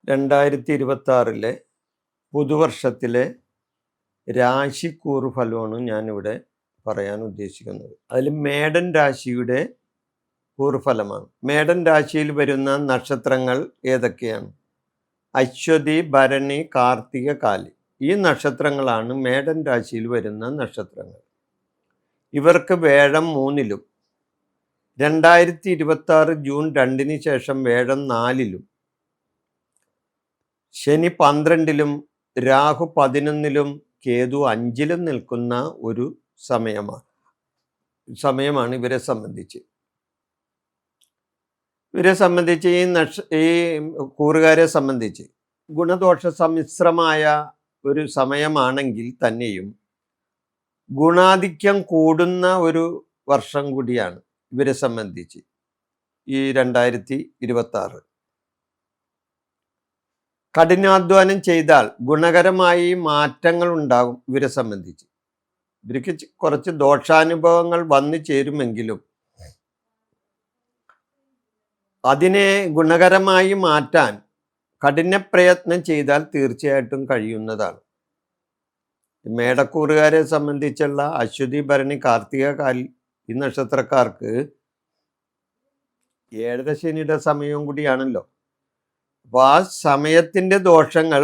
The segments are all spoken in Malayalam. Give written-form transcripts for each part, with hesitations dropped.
2026 പുതുവർഷത്തിലെ രാശിക്കൂറ് ഫലമാണ് ഞാനിവിടെ പറയാൻ ഉദ്ദേശിക്കുന്നത്. അതിൽ മേടൻ രാശിയുടെ കൂറുഫലമാണ്. മേടൻ രാശിയിൽ വരുന്ന നക്ഷത്രങ്ങൾ ഏതൊക്കെയാണ്? അശ്വതി, ഭരണി, കാർത്തിക, കാലി. ഈ നക്ഷത്രങ്ങളാണ് മേടൻ രാശിയിൽ വരുന്ന നക്ഷത്രങ്ങൾ. ഇവർക്ക് വേഴം 3-ലും 2026 ജൂൺ 2-ന് ശേഷം വേഴം 4-ലും ശനി 12-ലും രാഹു 11-ലും കേതു 5-ലും നിൽക്കുന്ന ഒരു സമയമാണ് ഇവരെ സംബന്ധിച്ച്. ഈ കൂറുകാരെ സംബന്ധിച്ച് ഗുണദോഷ സമ്മിശ്രമായ ഒരു സമയമാണെങ്കിൽ തന്നെയും ഗുണാധിക്യം കൂടുന്ന ഒരു വർഷം കൂടിയാണ് ഇവരെ സംബന്ധിച്ച് ഈ 2026. കഠിനാധ്വാനം ചെയ്താൽ ഗുണകരമായി മാറ്റങ്ങൾ ഉണ്ടാകും. ഇവരെ സംബന്ധിച്ച് ഇവർക്ക് കുറച്ച് ദോഷാനുഭവങ്ങൾ വന്നു ചേരുമെങ്കിലും അതിനെ ഗുണകരമായി മാറ്റാൻ കഠിന പ്രയത്നം ചെയ്താൽ തീർച്ചയായിട്ടും കഴിയുന്നതാണ്. മേടക്കൂറുകാരെ സംബന്ധിച്ചുള്ള അശ്വതി, ഭരണി, കാർത്തിക, കാലി ഈ നക്ഷത്രക്കാർക്ക് 7 ശനിയുടെ സമയവും കൂടിയാണല്ലോ. അപ്പോൾ ആ സമയത്തിൻ്റെ ദോഷങ്ങൾ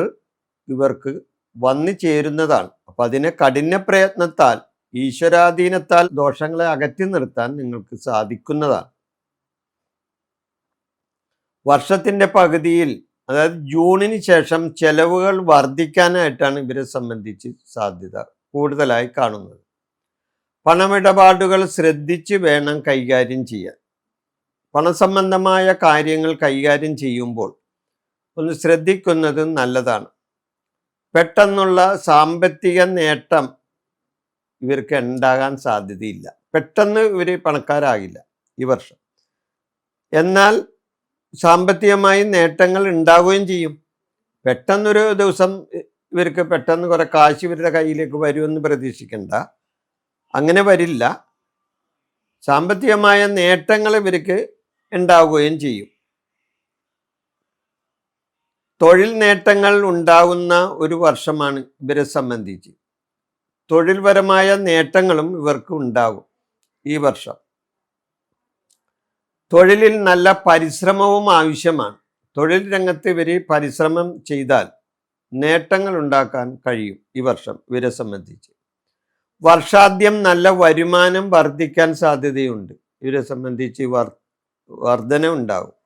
ഇവർക്ക് വന്നു ചേരുന്നതാണ്. അപ്പം അതിനെ കഠിന പ്രയത്നത്താൽ ഈശ്വരാധീനത്താൽ ദോഷങ്ങളെ അകറ്റി നിർത്താൻ നിങ്ങൾക്ക് സാധിക്കുന്നതാണ്. വർഷത്തിൻ്റെ പകുതിയിൽ, അതായത് ജൂണിന് ശേഷം ചെലവുകൾ വർദ്ധിക്കാനായിട്ടാണ് ഇവരെ സംബന്ധിച്ച് സാധ്യത കൂടുതലായി കാണുന്നത്. പണമിടപാടുകൾ ശ്രദ്ധിച്ച് വേണം കൈകാര്യം ചെയ്യാൻ. പണസംബന്ധമായ കാര്യങ്ങൾ കൈകാര്യം ചെയ്യുമ്പോൾ ഒന്ന് ശ്രദ്ധിക്കുന്നത് നല്ലതാണ്. പെട്ടെന്നുള്ള സാമ്പത്തിക നേട്ടം ഇവർക്ക് ഉണ്ടാകാൻ സാധ്യതയില്ല. പെട്ടെന്ന് ഇവർ പണക്കാരാകില്ല ഈ വർഷം. എന്നാൽ സാമ്പത്തികമായി നേട്ടങ്ങൾ ഉണ്ടാവുകയും ചെയ്യും. പെട്ടെന്നൊരു ദിവസം ഇവർക്ക് പെട്ടെന്ന് കുറെ കാശ് ഇവരുടെ കയ്യിലേക്ക് വരുമെന്ന് പ്രതീക്ഷിക്കണ്ട. അങ്ങനെ വരില്ല. സാമ്പത്തികമായ നേട്ടങ്ങൾ ഇവർക്ക് ഉണ്ടാവുകയും ചെയ്യും. തൊഴിൽ നേട്ടങ്ങൾ ഉണ്ടാകുന്ന ഒരു വർഷമാണ് ഇവരെ സംബന്ധിച്ച്. തൊഴിൽപരമായ നേട്ടങ്ങളും ഇവർക്ക് ഉണ്ടാകും ഈ വർഷം. തൊഴിലിൽ നല്ല പരിശ്രമവും ആവശ്യമാണ്. തൊഴിൽ രംഗത്ത് ഇവർ പരിശ്രമം ചെയ്താൽ നേട്ടങ്ങൾ ഉണ്ടാക്കാൻ കഴിയും ഈ വർഷം ഇവരെ സംബന്ധിച്ച്. വർഷാദ്യം നല്ല വരുമാനം വർദ്ധിക്കാൻ സാധ്യതയുണ്ട്. ഇവരെ സംബന്ധിച്ച് വർധന ഉണ്ടാകും,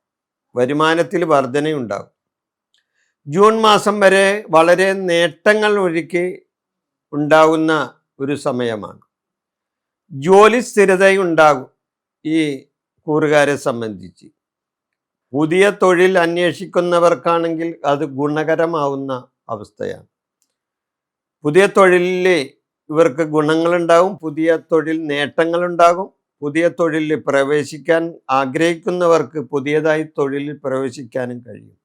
വരുമാനത്തിൽ വർധനയുണ്ടാകും. ജൂൺ മാസം വരെ വളരെ നേട്ടങ്ങൾ ഒഴുക്കി ഉണ്ടാകുന്ന ഒരു സമയമാണ്. ജോലി സ്ഥിരതയുണ്ടാകും ഈ കൂറുകാരെ സംബന്ധിച്ച്. പുതിയ തൊഴിൽ അന്വേഷിക്കുന്നവർക്കാണെങ്കിൽ അത് ഗുണകരമാവുന്ന അവസ്ഥയാണ്. പുതിയ തൊഴിലിൽ ഇവർക്ക് ഗുണങ്ങളുണ്ടാകും, പുതിയ തൊഴിൽ നേട്ടങ്ങളുണ്ടാകും. പുതിയ തൊഴിലിൽ പ്രവേശിക്കാൻ ആഗ്രഹിക്കുന്നവർക്ക് പുതിയതായി തൊഴിലിൽ പ്രവേശിക്കാനും കഴിയും.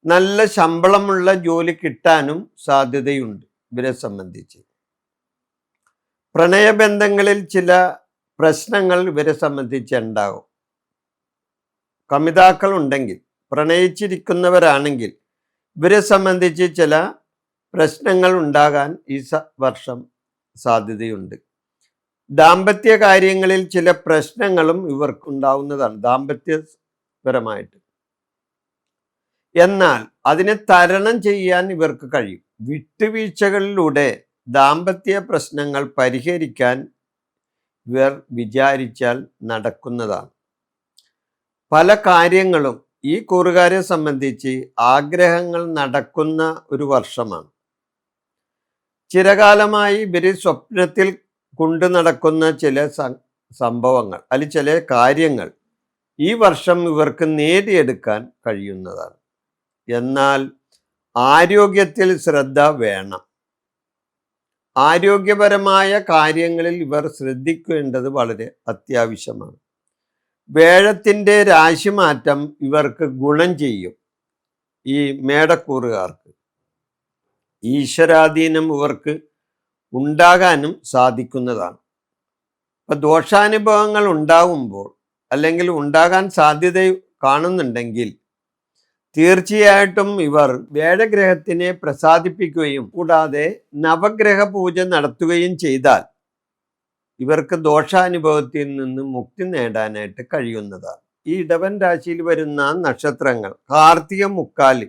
നല്ല ശമ്പളമുള്ള ജോലി കിട്ടാനും സാധ്യതയുണ്ട് ഇവരെ സംബന്ധിച്ച്. പ്രണയബന്ധങ്ങളിൽ ചില പ്രശ്നങ്ങൾ ഇവരെ സംബന്ധിച്ച് ഉണ്ടാകും. കമിതാക്കൾ ഉണ്ടെങ്കിൽ, പ്രണയിച്ചിരിക്കുന്നവരാണെങ്കിൽ ഇവരെ സംബന്ധിച്ച് ചില പ്രശ്നങ്ങൾ ഉണ്ടാകാൻ ഈ വർഷം സാധ്യതയുണ്ട്. ദാമ്പത്യ കാര്യങ്ങളിൽ ചില പ്രശ്നങ്ങളും ഇവർക്കുണ്ടാവുന്നതാണ് ദാമ്പത്യപരമായിട്ട്. എന്നാൽ അതിനെ തരണം ചെയ്യാൻ ഇവർക്ക് കഴിയും. വിട്ടുവീഴ്ചകളിലൂടെ ദാമ്പത്യ പ്രശ്നങ്ങൾ പരിഹരിക്കാൻ ഇവർ വിചാരിച്ചാൽ നടക്കുന്നതാണ്. പല കാര്യങ്ങളും ഈ കൂറുകാരെ സംബന്ധിച്ച് ആഗ്രഹങ്ങൾ നടക്കുന്ന ഒരു വർഷമാണ്. ചിരകാലമായി ഇവർ സ്വപ്നത്തിൽ കൊണ്ടു നടക്കുന്ന ചില സംഭവങ്ങൾ അല്ലെങ്കിൽ ചില കാര്യങ്ങൾ ഈ വർഷം ഇവർക്ക് നേടിയെടുക്കാൻ കഴിയുന്നതാണ്. എന്നാൽ ആരോഗ്യത്തിൽ ശ്രദ്ധ വേണം. ആരോഗ്യപരമായ കാര്യങ്ങളിൽ ഇവർ ശ്രദ്ധിക്കേണ്ടത് വളരെ അത്യാവശ്യമാണ്. വേഴത്തിൻ്റെ രാശിമാറ്റം ഇവർക്ക് ഗുണം ചെയ്യും. ഈ മേടക്കൂറുകാർക്ക് ഈശ്വരാധീനം ഇവർക്ക് ഉണ്ടാകാനും സാധിക്കുന്നതാണ്. അപ്പം ദോഷാനുഭവങ്ങൾ ഉണ്ടാകുമ്പോൾ അല്ലെങ്കിൽ ഉണ്ടാകാൻ സാധ്യത കാണുന്നുണ്ടെങ്കിൽ തീർച്ചയായിട്ടും ഇവർ വേഴഗ്രഹത്തിനെ പ്രസാദിപ്പിക്കുകയും കൂടാതെ നവഗ്രഹ പൂജ നടത്തുകയും ചെയ്താൽ ഇവർക്ക് ദോഷാനുഭവത്തിൽ നിന്ന് മുക്തി നേടാനായിട്ട് കഴിയുന്നതാണ്. ഈ ഇടവൻ രാശിയിൽ വരുന്ന നക്ഷത്രങ്ങൾ കാർത്തിക മുക്കാല്,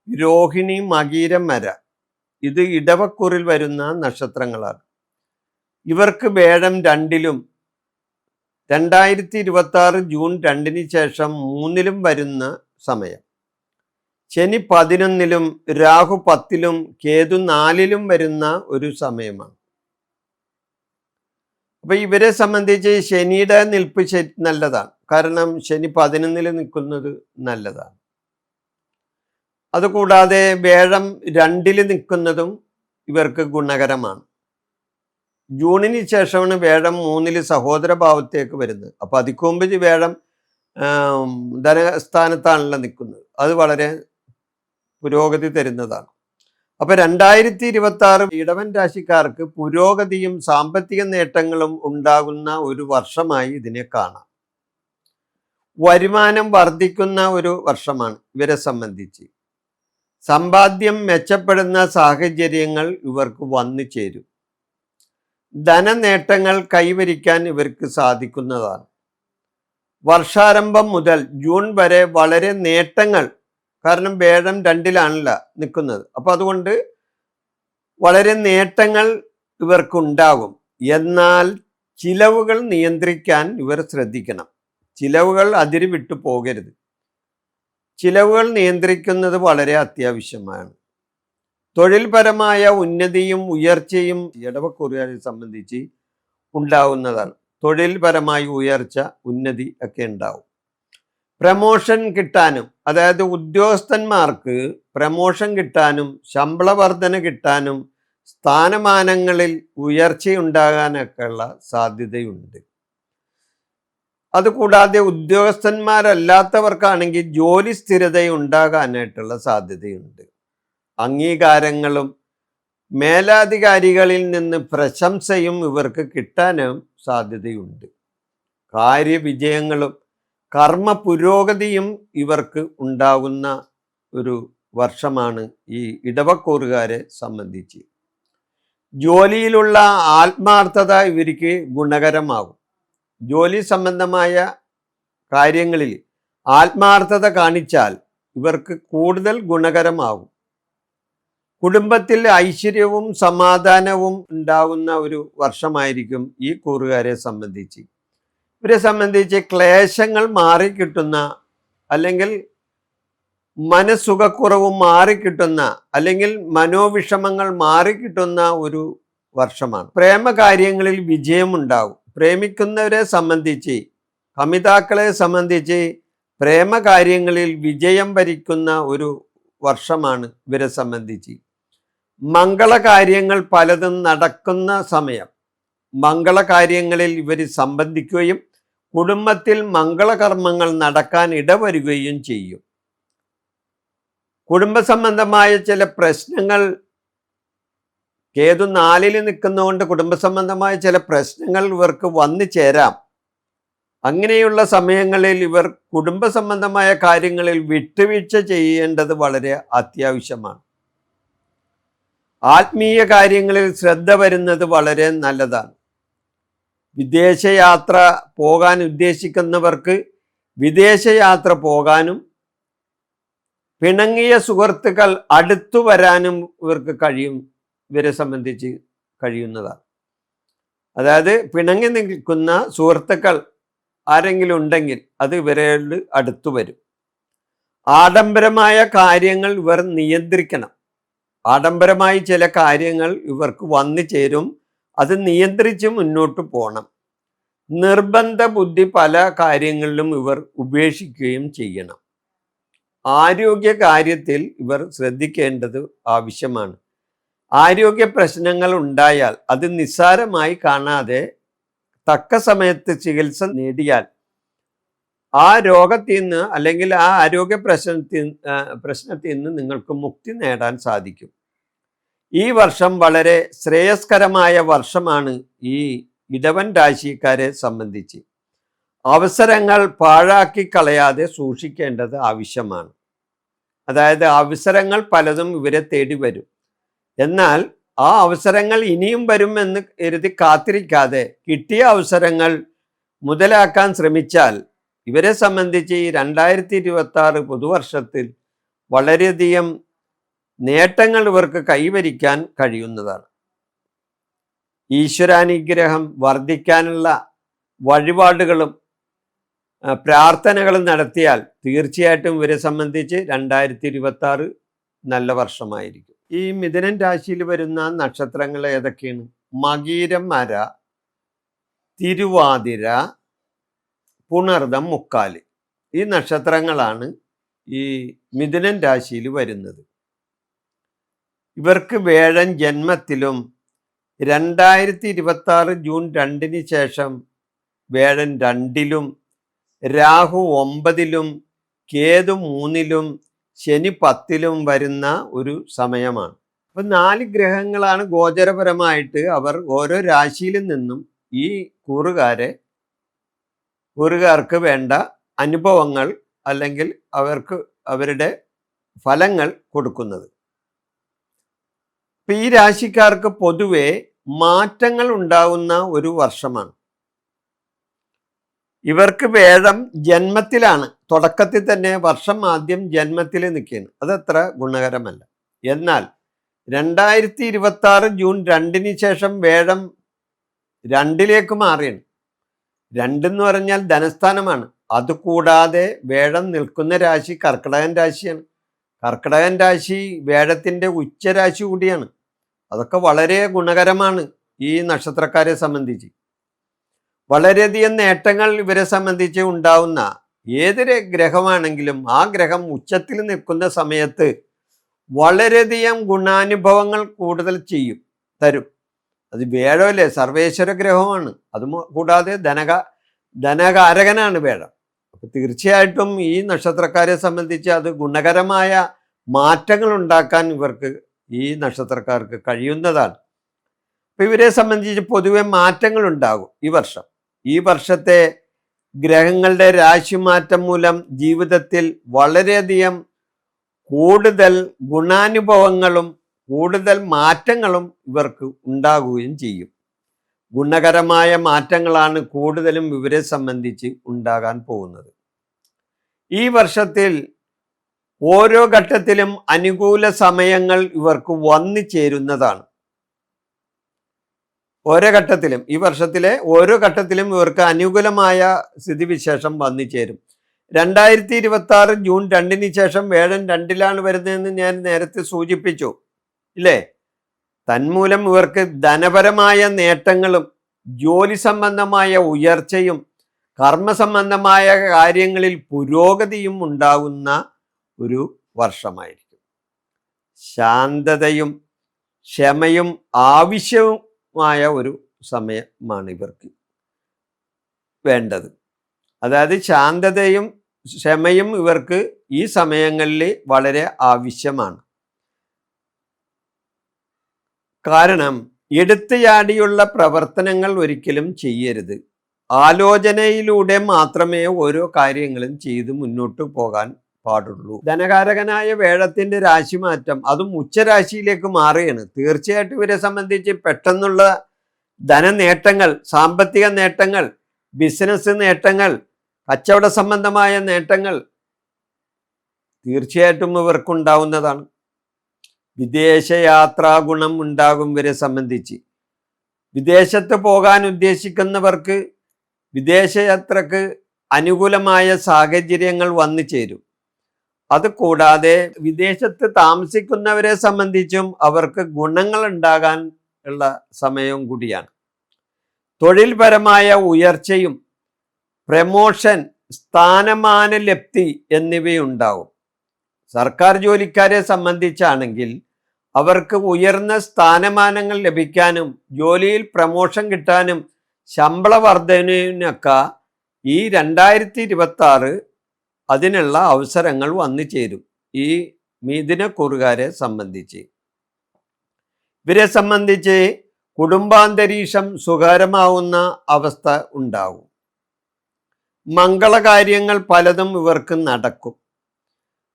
രോഹിണി, മകീരം, മര, ഇത് ഇടവക്കൂറിൽ വരുന്ന നക്ഷത്രങ്ങളാണ്. ഇവർക്ക് വേഴം 2-ലും 2026 ജൂൺ 2-ന് ശേഷം 3-ലും വരുന്ന സമയം. ശനി 11-ലും രാഹു 10-ലും കേതു 4-ലും വരുന്ന ഒരു സമയമാണ്. അപ്പൊ ഇവരെ സംബന്ധിച്ച് ശനിയുടെ നിൽപ്പ് നല്ലതാണ്. കാരണം ശനി 11-ൽ നിൽക്കുന്നത് നല്ലതാണ്. അതുകൂടാതെ വേഴം 2-ൽ നിൽക്കുന്നതും ഇവർക്ക് ഗുണകരമാണ്. ജൂണിന് ശേഷമാണ് വേഴം 3-ൽ സഹോദരഭാവത്തേക്ക് വരുന്നത്. അപ്പൊ അതിക്ക് മുമ്പ് വേഴം ധനസ്ഥാനത്താണല്ലോ നിൽക്കുന്നത്. അത് വളരെ പുരോഗതി തരുന്നതാണ്. അപ്പൊ 2026 ഇടവൻ രാശിക്കാർക്ക് പുരോഗതിയും സാമ്പത്തിക നേട്ടങ്ങളും ഉണ്ടാകുന്ന ഒരു വർഷമായി ഇതിനെ കാണാം. വരുമാനം വർദ്ധിക്കുന്ന ഒരു വർഷമാണ് ഇവരെ സംബന്ധിച്ച്. സമ്പാദ്യം മെച്ചപ്പെടുന്ന സാഹചര്യങ്ങൾ ഇവർക്ക് വന്നു ചേരും. ധനനേട്ടങ്ങൾ കൈവരിക്കാൻ ഇവർക്ക് സാധിക്കുന്നതാണ്. വർഷാരംഭം മുതൽ ജൂൺ വരെ വളരെ നേട്ടങ്ങൾ, കാരണം വേഴം 2-ലാണല്ല നിൽക്കുന്നത്. അപ്പൊ അതുകൊണ്ട് വളരെ നേട്ടങ്ങൾ ഇവർക്കുണ്ടാകും. എന്നാൽ ചിലവുകൾ നിയന്ത്രിക്കാൻ ഇവർ ശ്രദ്ധിക്കണം. ചിലവുകൾ അതിര് വിട്ടു പോകരുത്. ചിലവുകൾ നിയന്ത്രിക്കുന്നത് വളരെ അത്യാവശ്യമാണ്. തൊഴിൽപരമായ ഉന്നതിയും ഉയർച്ചയും ഇടവക്കൂറുകാരെ സംബന്ധിച്ച് ഉണ്ടാവുന്നതാണ്. തൊഴിൽപരമായ ഉയർച്ച, ഉന്നതി ഒക്കെ ഉണ്ടാവും. പ്രമോഷൻ കിട്ടാനും, അതായത് ഉദ്യോഗസ്ഥന്മാർക്ക് പ്രമോഷൻ കിട്ടാനും ശമ്പള വർധന കിട്ടാനും സ്ഥാനമാനങ്ങളിൽ ഉയർച്ചയുണ്ടാകാനൊക്കെയുള്ള സാധ്യതയുണ്ട്. അതുകൂടാതെ ഉദ്യോഗസ്ഥന്മാരല്ലാത്തവർക്കാണെങ്കിൽ ജോലി സ്ഥിരത ഉണ്ടാകാനായിട്ടുള്ള സാധ്യതയുണ്ട്. അംഗീകാരങ്ങളും മേലധികാരികളിൽ നിന്ന് പ്രശംസയും ഇവർക്ക് കിട്ടാനും സാധ്യതയുണ്ട്. കാര്യവിജയങ്ങളും കർമ്മ പുരോഗതിയും ഇവർക്ക് ഉണ്ടാകുന്ന ഒരു വർഷമാണ് ഈ ഇടവക്കൂറുകാരെ സംബന്ധിച്ച്. ജോലിയിലുള്ള ആത്മാർത്ഥത ഇവർക്ക് ഗുണകരമാകും. ജോലി സംബന്ധമായ കാര്യങ്ങളിൽ ആത്മാർത്ഥത കാണിച്ചാൽ ഇവർക്ക് കൂടുതൽ ഗുണകരമാകും. കുടുംബത്തിൽ ഐശ്വര്യവും സമാധാനവും ഉണ്ടാകുന്ന ഒരു വർഷമായിരിക്കും ഈ കൂറുകാരെ സംബന്ധിച്ച്. ഇവരെ സംബന്ധിച്ച് ക്ലേശങ്ങൾ മാറിക്കിട്ടുന്ന, അല്ലെങ്കിൽ മനസ്സുഖക്കുറവും മാറിക്കിട്ടുന്ന, അല്ലെങ്കിൽ മനോവിഷമങ്ങൾ മാറിക്കിട്ടുന്ന ഒരു വർഷമാണ്. പ്രേമകാര്യങ്ങളിൽ വിജയമുണ്ടാകും. പ്രേമിക്കുന്നവരെ സംബന്ധിച്ച്, കമിതാക്കളെ സംബന്ധിച്ച് പ്രേമകാര്യങ്ങളിൽ വിജയം വരിക്കുന്ന ഒരു വർഷമാണ് ഇവരെ സംബന്ധിച്ച്. മംഗളകാര്യങ്ങൾ പലതും നടക്കുന്ന സമയം. മംഗളകാര്യങ്ങളിൽ ഇവർ സംബന്ധിക്കുകയും കുടുംബത്തിൽ മംഗളകർമ്മങ്ങൾ നടക്കാൻ ഇടവരുകയും ചെയ്യും. കുടുംബ സംബന്ധമായ ചില പ്രശ്നങ്ങൾ, കേതു 4-ൽ നിൽക്കുന്നതുകൊണ്ട് കുടുംബ സംബന്ധമായ ചില പ്രശ്നങ്ങൾ ഇവർക്ക് വന്നു ചേരാം. അങ്ങനെയുള്ള സമയങ്ങളിൽ ഇവർ കുടുംബ സംബന്ധമായ കാര്യങ്ങളിൽ വിട്ടുവീഴ്ച ചെയ്യേണ്ടത് വളരെ അത്യാവശ്യമാണ്. ആത്മീയ കാര്യങ്ങളിൽ ശ്രദ്ധ വരുന്നത് വളരെ നല്ലതാണ്. വിദേശയാത്ര പോകാൻ ഉദ്ദേശിക്കുന്നവർക്ക് വിദേശയാത്ര പോകാനും പിണങ്ങിയ സുഹൃത്തുക്കൾ അടുത്തു വരാനും ഇവർക്ക് കഴിയും. ഇവരെ സംബന്ധിച്ച് കഴിയുന്നതാണ്. അതായത് പിണങ്ങി നിൽക്കുന്ന സുഹൃത്തുക്കൾ ആരെങ്കിലും ഉണ്ടെങ്കിൽ അത് ഇവരോട് അടുത്തു വരും. ആഡംബരമായ കാര്യങ്ങൾ ഇവർ നിയന്ത്രിക്കണം. ആഡംബരമായി ചില കാര്യങ്ങൾ ഇവർക്ക് വന്നു ചേരും. അത് നിയന്ത്രിച്ച് മുന്നോട്ട് പോകണം. നിർബന്ധ ബുദ്ധി പല കാര്യങ്ങളിലും ഇവർ ഉപേക്ഷിക്കുകയും ചെയ്യണം. ആരോഗ്യ കാര്യത്തിൽ ഇവർ ശ്രദ്ധിക്കേണ്ടത് ആവശ്യമാണ്. ആരോഗ്യ പ്രശ്നങ്ങൾ ഉണ്ടായാൽ അത് നിസ്സാരമായി കാണാതെ തക്ക സമയത്ത് ചികിത്സ നേടിയാൽ ആ രോഗത്തിൽ നിന്ന്, അല്ലെങ്കിൽ ആ ആരോഗ്യ പ്രശ്നത്തിൽ നിന്ന് നിങ്ങൾക്ക് മുക്തി നേടാൻ സാധിക്കും. ഈ വർഷം വളരെ ശ്രേയസ്കരമായ വർഷമാണ് ഈ ഇടവൻ രാശിക്കാരെ സംബന്ധിച്ച്. അവസരങ്ങൾ പാഴാക്കി കളയാതെ സൂക്ഷിക്കേണ്ടത് ആവശ്യമാണ്. അതായത് അവസരങ്ങൾ പലതും ഇവരെ തേടി വരും. എന്നാൽ ആ അവസരങ്ങൾ ഇനിയും വരുമെന്ന് കരുതി കാത്തിരിക്കാതെ കിട്ടിയ അവസരങ്ങൾ മുതലാക്കാൻ ശ്രമിച്ചാൽ ഇവരെ സംബന്ധിച്ച് ഈ 2026 പുതുവർഷത്തിൽ വളരെയധികം നേട്ടങ്ങൾ ഇവർക്ക് കൈവരിക്കാൻ കഴിയുന്നതാണ്. ഈശ്വരാനുഗ്രഹം വർദ്ധിക്കാനുള്ള വഴിപാടുകളും പ്രാർത്ഥനകളും നടത്തിയാൽ തീർച്ചയായിട്ടും ഇവരെ സംബന്ധിച്ച് 2026 നല്ല വർഷമായിരിക്കും. ഈ മിഥുനൻ രാശിയിൽ വരുന്ന നക്ഷത്രങ്ങൾ ഏതൊക്കെയാണ്? മകീരം, മര, തിരുവാതിര, പുണർദം, മുക്കാല്. ഈ നക്ഷത്രങ്ങളാണ് ഈ മിഥുനൻ രാശിയിൽ വരുന്നത്. ഇവർക്ക് വേഴൻ ജന്മത്തിലും 2026 ജൂൺ 2 ശേഷം വേഴൻ 2-ലും, രാഹു 9-ലും, കേതു 3-ലും, ശനി 10-ലും വരുന്ന ഒരു സമയമാണ്. അപ്പം 4 ഗ്രഹങ്ങളാണ് ഗോചരപരമായിട്ട് അവർ ഓരോ രാശിയിൽ നിന്നും ഈ കൂറുകാർക്ക് വേണ്ട അനുഭവങ്ങൾ അല്ലെങ്കിൽ അവരുടെ ഫലങ്ങൾ കൊടുക്കുന്നത്. ഇപ്പം ഈ രാശിക്കാർക്ക് പൊതുവെ മാറ്റങ്ങൾ ഉണ്ടാകുന്ന ഒരു വർഷമാണ്. ഇവർക്ക് വേഴം ജന്മത്തിലാണ്, തുടക്കത്തിൽ തന്നെ വർഷം ആദ്യം ജന്മത്തിൽ നിൽക്കുകയാണ്. അതത്ര ഗുണകരമല്ല. എന്നാൽ 2026 ജൂൺ 2 ശേഷം വേഴം 2-ലേക്ക് മാറിയാണ്. 2 എന്ന് പറഞ്ഞാൽ ധനസ്ഥാനമാണ്. അതുകൂടാതെ വേഴം നിൽക്കുന്ന രാശി കർക്കിടകൻ രാശിയാണ്. കർക്കിടകൻ രാശി വേഴത്തിൻ്റെ ഉച്ചരാശി കൂടിയാണ്. അതൊക്കെ വളരെ ഗുണകരമാണ് ഈ നക്ഷത്രക്കാരെ സംബന്ധിച്ച്. വളരെയധികം നേട്ടങ്ങൾ ഇവരെ സംബന്ധിച്ച് ഉണ്ടാവുന്ന ഏതൊരു ഗ്രഹമാണെങ്കിലും ആ ഗ്രഹം ഉച്ചത്തിൽ നിൽക്കുന്ന സമയത്ത് വളരെയധികം ഗുണാനുഭവങ്ങൾ കൂടുതൽ തരും. അത് വേഴമല്ലേ, സർവേശ്വര ഗ്രഹമാണ്. അത് കൂടാതെ ധനകാരകനാണ് വേഴം. അപ്പം തീർച്ചയായിട്ടും ഈ നക്ഷത്രക്കാരെ സംബന്ധിച്ച് അത് ഗുണകരമായ മാറ്റങ്ങൾ ഉണ്ടാക്കാൻ ഈ നക്ഷത്രക്കാർക്ക് കഴിയുന്നതാണ്. അപ്പം ഇവരെ സംബന്ധിച്ച് പൊതുവെ മാറ്റങ്ങൾ ഉണ്ടാകും ഈ വർഷത്തെ ഗ്രഹങ്ങളുടെ രാശിമാറ്റം മൂലം ജീവിതത്തിൽ വളരെയധികം കൂടുതൽ ഗുണാനുഭവങ്ങളും കൂടുതൽ മാറ്റങ്ങളും ഇവർക്ക് ഉണ്ടാകുകയും ചെയ്യും. ഗുണകരമായ മാറ്റങ്ങളാണ് കൂടുതലും ഇവരെ സംബന്ധിച്ച് ഉണ്ടാകാൻ പോകുന്നത്. ഈ വർഷത്തിൽ ഓരോ ഘട്ടത്തിലും അനുകൂല സമയങ്ങൾ ഇവർക്ക് വന്നു ചേരുന്നതാണ്. ഈ വർഷത്തിലെ ഓരോ ഘട്ടത്തിലും ഇവർക്ക് അനുകൂലമായ സ്ഥിതിവിശേഷം വന്നു ചേരും. 2026 ജൂൺ 2 ശേഷം വേഴൻ 2-ലാണ് വരുന്നതെന്ന് ഞാൻ നേരത്തെ സൂചിപ്പിച്ചു ഇല്ലേ? തന്മൂലം ഇവർക്ക് ധനപരമായ നേട്ടങ്ങളും ജോലി സംബന്ധമായ ഉയർച്ചയും കർമ്മസംബന്ധമായ കാര്യങ്ങളിൽ പുരോഗതിയും ഉണ്ടാകുന്ന ഒരു വർഷമായിരിക്കും. ശാന്തതയും ക്ഷമയും ആവശ്യമായ ഒരു സമയമാണ് ഇവർക്ക് വേണ്ടത്. അതായത് ശാന്തതയും ക്ഷമയും ഇവർക്ക് ഈ സമയങ്ങളിൽ വളരെ ആവശ്യമാണ്. കാരണം എടുത്തുചാടിയുള്ള പ്രവർത്തനങ്ങൾ ഒരിക്കലും ചെയ്യരുത്. ആലോചനയിലൂടെ മാത്രമേ ഓരോ കാര്യങ്ങളും ചെയ്ത് മുന്നോട്ട് പോകാൻ പാടുള്ളൂ. ധനകാരകനായ വേഴത്തിൻ്റെ രാശിമാറ്റം അതും ഉച്ചരാശിയിലേക്ക് മാറുകയാണ്. തീർച്ചയായിട്ടും ഇവരെ സംബന്ധിച്ച് പെട്ടെന്നുള്ള ധനനേട്ടങ്ങൾ, സാമ്പത്തിക നേട്ടങ്ങൾ, ബിസിനസ് നേട്ടങ്ങൾ, കച്ചവട സംബന്ധമായ നേട്ടങ്ങൾ തീർച്ചയായിട്ടും ഇവർക്കുണ്ടാവുന്നതാണ്. വിദേശയാത്രാ ഗുണം ഉണ്ടാകും ഇവരെ സംബന്ധിച്ച്. വിദേശത്ത് പോകാൻ ഉദ്ദേശിക്കുന്നവർക്ക് വിദേശയാത്രക്ക് അനുകൂലമായ സാഹചര്യങ്ങൾ വന്നു ചേരും. അതുകൂടാതെ വിദേശത്ത് താമസിക്കുന്നവരെ സംബന്ധിച്ചും അവർക്ക് ഗുണങ്ങൾ ഉണ്ടാകാൻ ഉള്ള സമയവും കൂടിയാണ്. തൊഴിൽപരമായ ഉയർച്ചയും പ്രമോഷൻ, സ്ഥാനമാന ലബ്ധി എന്നിവയുണ്ടാവും. സർക്കാർ ജോലിക്കാരെ സംബന്ധിച്ചാണെങ്കിൽ അവർക്ക് ഉയർന്ന സ്ഥാനമാനങ്ങൾ ലഭിക്കാനും ജോലിയിൽ പ്രമോഷൻ കിട്ടാനും ശമ്പള വർധനവിനൊക്കെ ഈ 2026 അതിനുള്ള അവസരങ്ങൾ വന്നു ചേരും. ഈ മിഥുനക്കൂറുകാരെ സംബന്ധിച്ച് ഇവരെ സംബന്ധിച്ച് കുടുംബാന്തരീക്ഷം സുഖകരമാവുന്ന അവസ്ഥ ഉണ്ടാകും. മംഗളകാര്യങ്ങൾ പലതും ഇവർക്ക് നടക്കും.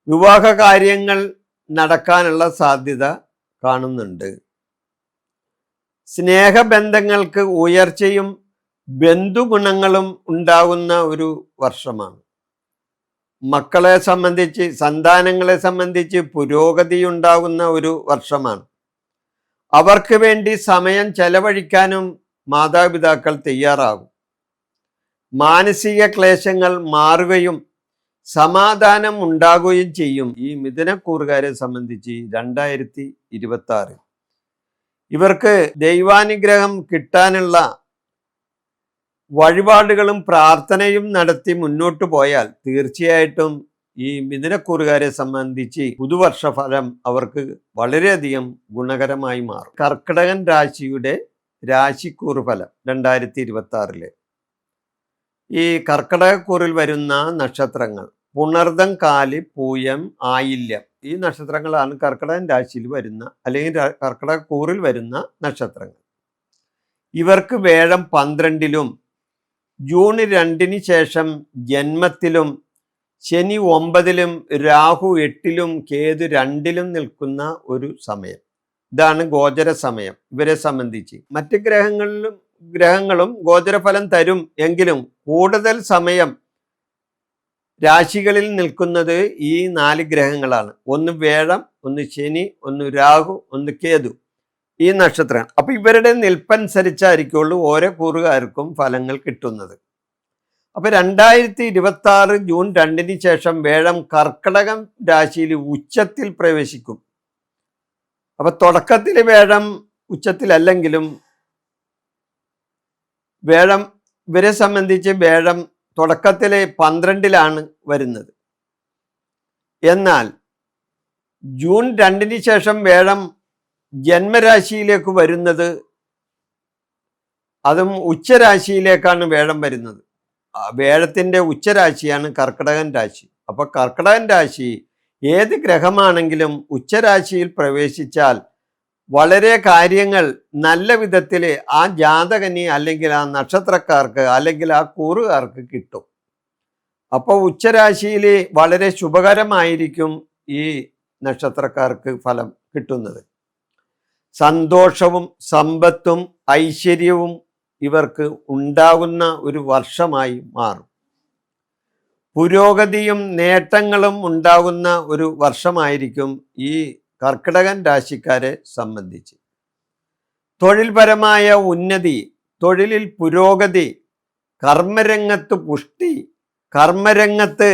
വിവാഹ കാര്യങ്ങൾ നടക്കാനുള്ള സാധ്യത കാണുന്നുണ്ട്. സ്നേഹബന്ധങ്ങൾക്ക് ഉയർച്ചയും ബന്ധുഗുണങ്ങളും ഉണ്ടാകുന്ന ഒരു വർഷമാണ്. മക്കളെ സംബന്ധിച്ച്, സന്താനങ്ങളെ സംബന്ധിച്ച് പുരോഗതി ഉണ്ടാകുന്ന ഒരു വർഷമാണ്. അവർക്ക് വേണ്ടി സമയം ചെലവഴിക്കാനും മാതാപിതാക്കൾ തയ്യാറാകും. മാനസിക ക്ലേശങ്ങൾ മാറുകയും സമാധാനം ഉണ്ടാകുകയും ചെയ്യും. ഈ മിഥുനക്കൂറുകാരെ സംബന്ധിച്ച് 2026 ഇവർക്ക് ദൈവാനുഗ്രഹം കിട്ടാനുള്ള വഴിപാടുകളും പ്രാർത്ഥനയും നടത്തി മുന്നോട്ട് പോയാൽ തീർച്ചയായിട്ടും ഈ മിഥുനക്കൂറുകാരെ സംബന്ധിച്ച് പുതുവർഷ ഫലം അവർക്ക് വളരെയധികം ഗുണകരമായി മാറും. കർക്കിടകൻ രാശിയുടെ രാശിക്കൂറ് ഫലം 2026 ഈ കർക്കിടകക്കൂറിൽ വരുന്ന നക്ഷത്രങ്ങൾ പുണർദം, കാല്, പൂയം, ആയില്യം ഈ നക്ഷത്രങ്ങളാണ് കർക്കിടകൻ രാശിയിൽ വരുന്ന അല്ലെങ്കിൽ കർക്കിടകക്കൂറിൽ വരുന്ന നക്ഷത്രങ്ങൾ. ഇവർക്ക് വേഴം 12-ലും ജൂൺ 2 ശേഷം ജന്മത്തിലും ശനി 9-ലും രാഹു 8-ലും കേതു 2-ലും നിൽക്കുന്ന ഒരു സമയം. ഇതാണ് ഗോചര സമയം. ഇവരെ സംബന്ധിച്ച് മറ്റ് ഗ്രഹങ്ങളും ഗോചരഫലം തരും എങ്കിലും കൂടുതൽ സമയം രാശികളിൽ നിൽക്കുന്നത് ഈ 4 ഗ്രഹങ്ങളാണ്. ഒന്ന് വേഴം, ഒന്ന് ശനി, ഒന്ന് രാഹു, ഒന്ന് കേതു ഈ നക്ഷത്രം. അപ്പൊ ഇവരുടെ നിൽപ്പനുസരിച്ചായിരിക്കുള്ളൂ ഓരോ കൂറുകാർക്കും ഫലങ്ങൾ കിട്ടുന്നത്. അപ്പൊ 2026 ജൂൺ 2 ശേഷം വേഴം കർക്കിടകം രാശിയിൽ ഉച്ചത്തിൽ പ്രവേശിക്കും. അപ്പൊ തുടക്കത്തിൽ വേഴം ഉച്ചത്തിലല്ലെങ്കിലും വേഴം ഇവരെ സംബന്ധിച്ച് വേഴം തുടക്കത്തിലെ 12-ലാണ് വരുന്നത്. എന്നാൽ ജൂൺ 2 ശേഷം വേഴം ജന്മരാശിയിലേക്ക് വരുന്നത്, അതും ഉച്ചരാശിയിലേക്കാണ് വേഴം വരുന്നത്. വേഴത്തിൻ്റെ ഉച്ചരാശിയാണ് കർക്കിടകൻ രാശി. അപ്പൊ കർക്കിടകൻ രാശി ഏത് ഗ്രഹമാണെങ്കിലും ഉച്ചരാശിയിൽ പ്രവേശിച്ചാൽ വളരെ കാര്യങ്ങൾ നല്ല വിധത്തിൽ ആ ജാതകന് അല്ലെങ്കിൽ ആ നക്ഷത്രക്കാർക്ക് അല്ലെങ്കിൽ ആ കൂറുകാർക്ക് കിട്ടും. അപ്പോൾ ഉച്ചരാശിയിൽ വളരെ ശുഭകരമായിരിക്കും ഈ നക്ഷത്രക്കാർക്ക് ഫലം കിട്ടുന്നത്. സന്തോഷവും സമ്പത്തും ഐശ്വര്യവും ഇവർക്ക് ഉണ്ടാകുന്ന ഒരു വർഷമായി മാറും. പുരോഗതിയും നേട്ടങ്ങളും ഉണ്ടാകുന്ന ഒരു വർഷമായിരിക്കും ഈ കർക്കിടകൻ രാശിക്കാരെ സംബന്ധിച്ച്. തൊഴിൽപരമായ ഉന്നതി, തൊഴിലിൽ പുരോഗതി, കർമ്മരംഗത്ത് പുഷ്ടി, കർമ്മരംഗത്ത്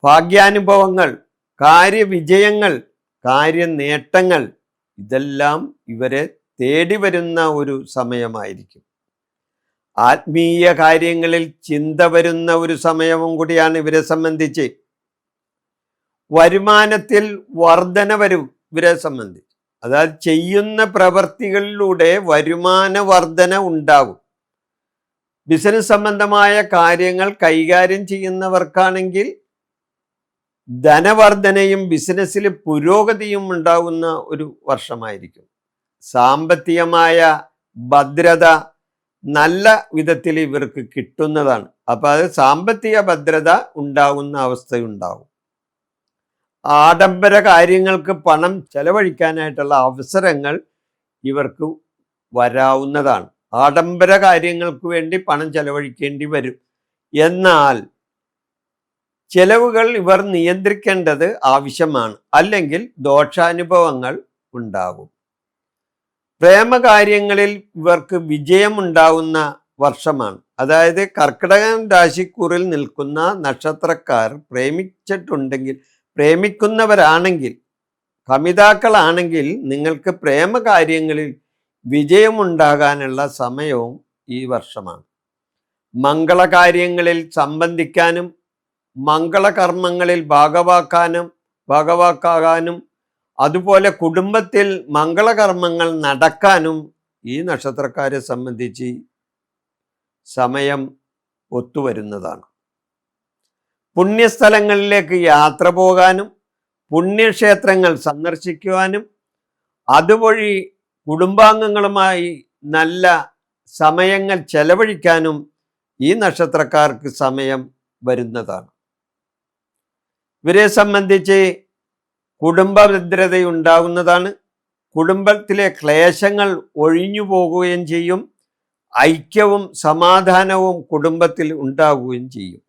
ഭാഗ്യാനുഭവങ്ങൾ, കാര്യവിജയങ്ങൾ, കാര്യനേട്ടങ്ങൾ ഇതെല്ലാം ഇവരെ തേടി വരുന്ന ഒരു സമയമായിരിക്കും. ആത്മീയ കാര്യങ്ങളിൽ ചിന്ത വരുന്ന ഒരു സമയവും കൂടിയാണ് ഇവരെ സംബന്ധിച്ച്. വരുമാനത്തിൽ വർധന വരും ഇവരെ സംബന്ധിച്ച്. അതായത് ചെയ്യുന്ന പ്രവർത്തികളിലൂടെ വരുമാന വർധന ഉണ്ടാകും. ബിസിനസ് സംബന്ധമായ കാര്യങ്ങൾ കൈകാര്യം ചെയ്യുന്നവർക്കാണെങ്കിൽ ധനവർധനയും ബിസിനസ്സിൽ പുരോഗതിയും ഉണ്ടാകുന്ന ഒരു വർഷമായിരിക്കും. സാമ്പത്തികമായ ഭദ്രത നല്ല വിധത്തിൽ ഇവർക്ക് കിട്ടുന്നതാണ്. അപ്പോൾ അത് സാമ്പത്തിക ഭദ്രത ഉണ്ടാകുന്ന അവസ്ഥയുണ്ടാകും. ആഡംബര കാര്യങ്ങൾക്ക് പണം ചെലവഴിക്കാനായിട്ടുള്ള അവസരങ്ങൾ ഇവർക്ക് വരാവുന്നതാണ്. ആഡംബര കാര്യങ്ങൾക്ക് വേണ്ടി പണം ചെലവഴിക്കേണ്ടി വരും. എന്നാൽ ചെലവുകൾ ഇവർ നിയന്ത്രിക്കേണ്ടത് ആവശ്യമാണ്, അല്ലെങ്കിൽ ദോഷാനുഭവങ്ങൾ ഉണ്ടാകും. പ്രേമകാര്യങ്ങളിൽ ഇവർക്ക് വിജയമുണ്ടാകുന്ന വർഷമാണ്. അതായത് കർക്കിടകൻ രാശിക്കൂറിൽ നിൽക്കുന്ന നക്ഷത്രക്കാർ പ്രേമിക്കുന്നവരാണെങ്കിൽ, കമിതാക്കളാണെങ്കിൽ നിങ്ങൾക്ക് പ്രേമകാര്യങ്ങളിൽ വിജയമുണ്ടാകാനുള്ള സമയവും ഈ വർഷമാണ്. മംഗളകാര്യങ്ങളിൽ സംബന്ധിക്കാനും മംഗളകർമ്മങ്ങളിൽ ഭാഗവാക്കാകാനും അതുപോലെ കുടുംബത്തിൽ മംഗളകർമ്മങ്ങൾ നടക്കാനും ഈ നക്ഷത്രക്കാരെ സംബന്ധിച്ച് സമയം ഒത്തുവരുന്നതാണ്. പുണ്യസ്ഥലങ്ങളിലേക്ക് യാത്ര പോകാനും പുണ്യക്ഷേത്രങ്ങൾ സന്ദർശിക്കുവാനും അതുവഴി കുടുംബാംഗങ്ങളുമായി നല്ല സമയങ്ങൾ ചെലവഴിക്കാനും ഈ നക്ഷത്രക്കാർക്ക് സമയം വരുന്നതാണ്. ഇവരെ സംബന്ധിച്ച് കുടുംബ ഭദ്രതയുണ്ടാകുന്നതാണ്. കുടുംബത്തിലെ ക്ലേശങ്ങൾ ഒഴിഞ്ഞു പോകുകയും ചെയ്യും. ഐക്യവും സമാധാനവും കുടുംബത്തിൽ ഉണ്ടാകുകയും ചെയ്യും.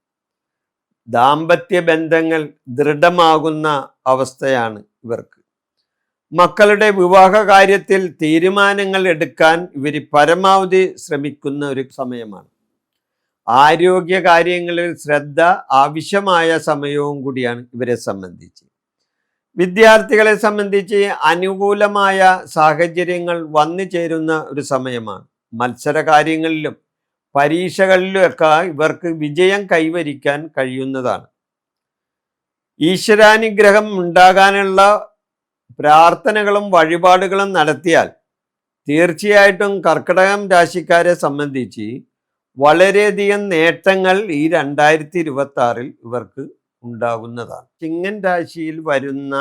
ദാമ്പത്യ ബന്ധങ്ങൾ ദൃഢമാകുന്ന അവസ്ഥയാണ് ഇവർക്ക്. മക്കളുടെ വിവാഹ കാര്യത്തിൽ തീരുമാനങ്ങൾ എടുക്കാൻ ഇവർ പരമാവധി ശ്രമിക്കുന്ന ഒരു സമയമാണ്. ആരോഗ്യ കാര്യങ്ങളിൽ ശ്രദ്ധ ആവശ്യമായ സമയവും കൂടിയാണ് ഇവരെ സംബന്ധിച്ച്. വിദ്യാർത്ഥികളെ സംബന്ധിച്ച് അനുകൂലമായ സാഹചര്യങ്ങൾ വന്നു ചേരുന്ന ഒരു സമയമാണ്. മത്സര കാര്യങ്ങളിലും പരീക്ഷകളിലുമൊക്കെ ഇവർക്ക് വിജയം കൈവരിക്കാൻ കഴിയുന്നതാണ്. ഈശ്വരാനുഗ്രഹം ഉണ്ടാകാനുള്ള പ്രാർത്ഥനകളും വഴിപാടുകളും നടത്തിയാൽ തീർച്ചയായിട്ടും കർക്കിടകം രാശിക്കാരെ സംബന്ധിച്ച് വളരെയധികം നേട്ടങ്ങൾ ഈ 2026 ഇവർക്ക് ഉണ്ടാകുന്നതാണ്. ചിങ്ങൻ രാശിയിൽ വരുന്ന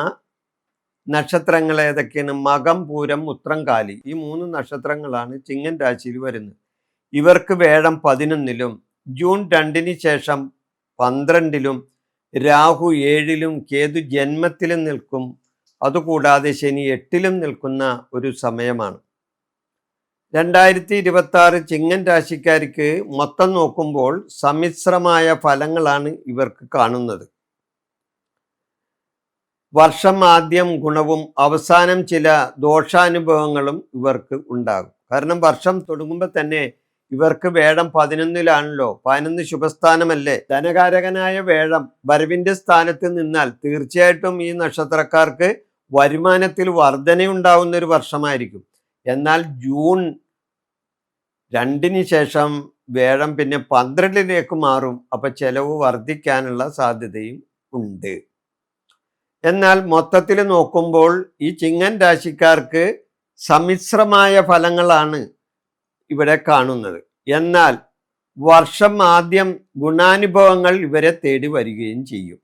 നക്ഷത്രങ്ങൾ ഏതൊക്കെയാണ്? മകം, പൂരം, ഉത്രം, കാലി. ഈ 3 നക്ഷത്രങ്ങളാണ് ചിങ്ങൻ രാശിയിൽ വരുന്നത്. ഇവർക്ക് വേഴം 11-ലും ജൂൺ 2-ന് ശേഷം 12-ലും രാഹു 7-ലും കേതു ജന്മത്തിലും നിൽക്കും. അതുകൂടാതെ ശനി 8-ലും നിൽക്കുന്ന ഒരു സമയമാണ്. 2026 ചിങ്ങൻ രാശിക്കാർക്ക് മൊത്തം നോക്കുമ്പോൾ സമ്മിശ്രമായ ഫലങ്ങളാണ് ഇവർക്ക് കാണുന്നത്. വർഷം ആദ്യം ഗുണവും അവസാനം ചില ദോഷാനുഭവങ്ങളും ഇവർക്ക് ഉണ്ടാകും. കാരണം വർഷം തുടങ്ങുമ്പോൾ തന്നെ ഇവർക്ക് വേഴം 11-ലാണല്ലോ. 11 ശുഭസ്ഥാനമല്ലേ. ധനകാരകനായ വേഴം വരവിന്റെ സ്ഥാനത്ത് നിന്നാൽ തീർച്ചയായിട്ടും ഈ നക്ഷത്രക്കാർക്ക് വരുമാനത്തിൽ വർധനയുണ്ടാവുന്ന ഒരു വർഷമായിരിക്കും. എന്നാൽ ജൂൺ 2-ന് ശേഷം വേഴം പിന്നെ 12-ലേക്ക് മാറും. അപ്പൊ ചെലവ് വർദ്ധിക്കാനുള്ള സാധ്യതയും ഉണ്ട്. എന്നാൽ മൊത്തത്തിൽ നോക്കുമ്പോൾ ഈ ചിങ്ങൻ രാശിക്കാർക്ക് സമ്മിശ്രമായ ഫലങ്ങളാണ് ഇവിടെ കാണുന്നത്. എന്നാൽ വർഷം ആദ്യം ഗുണാനുഭവങ്ങൾ ഇവരെ തേടി വരികയും ചെയ്യും.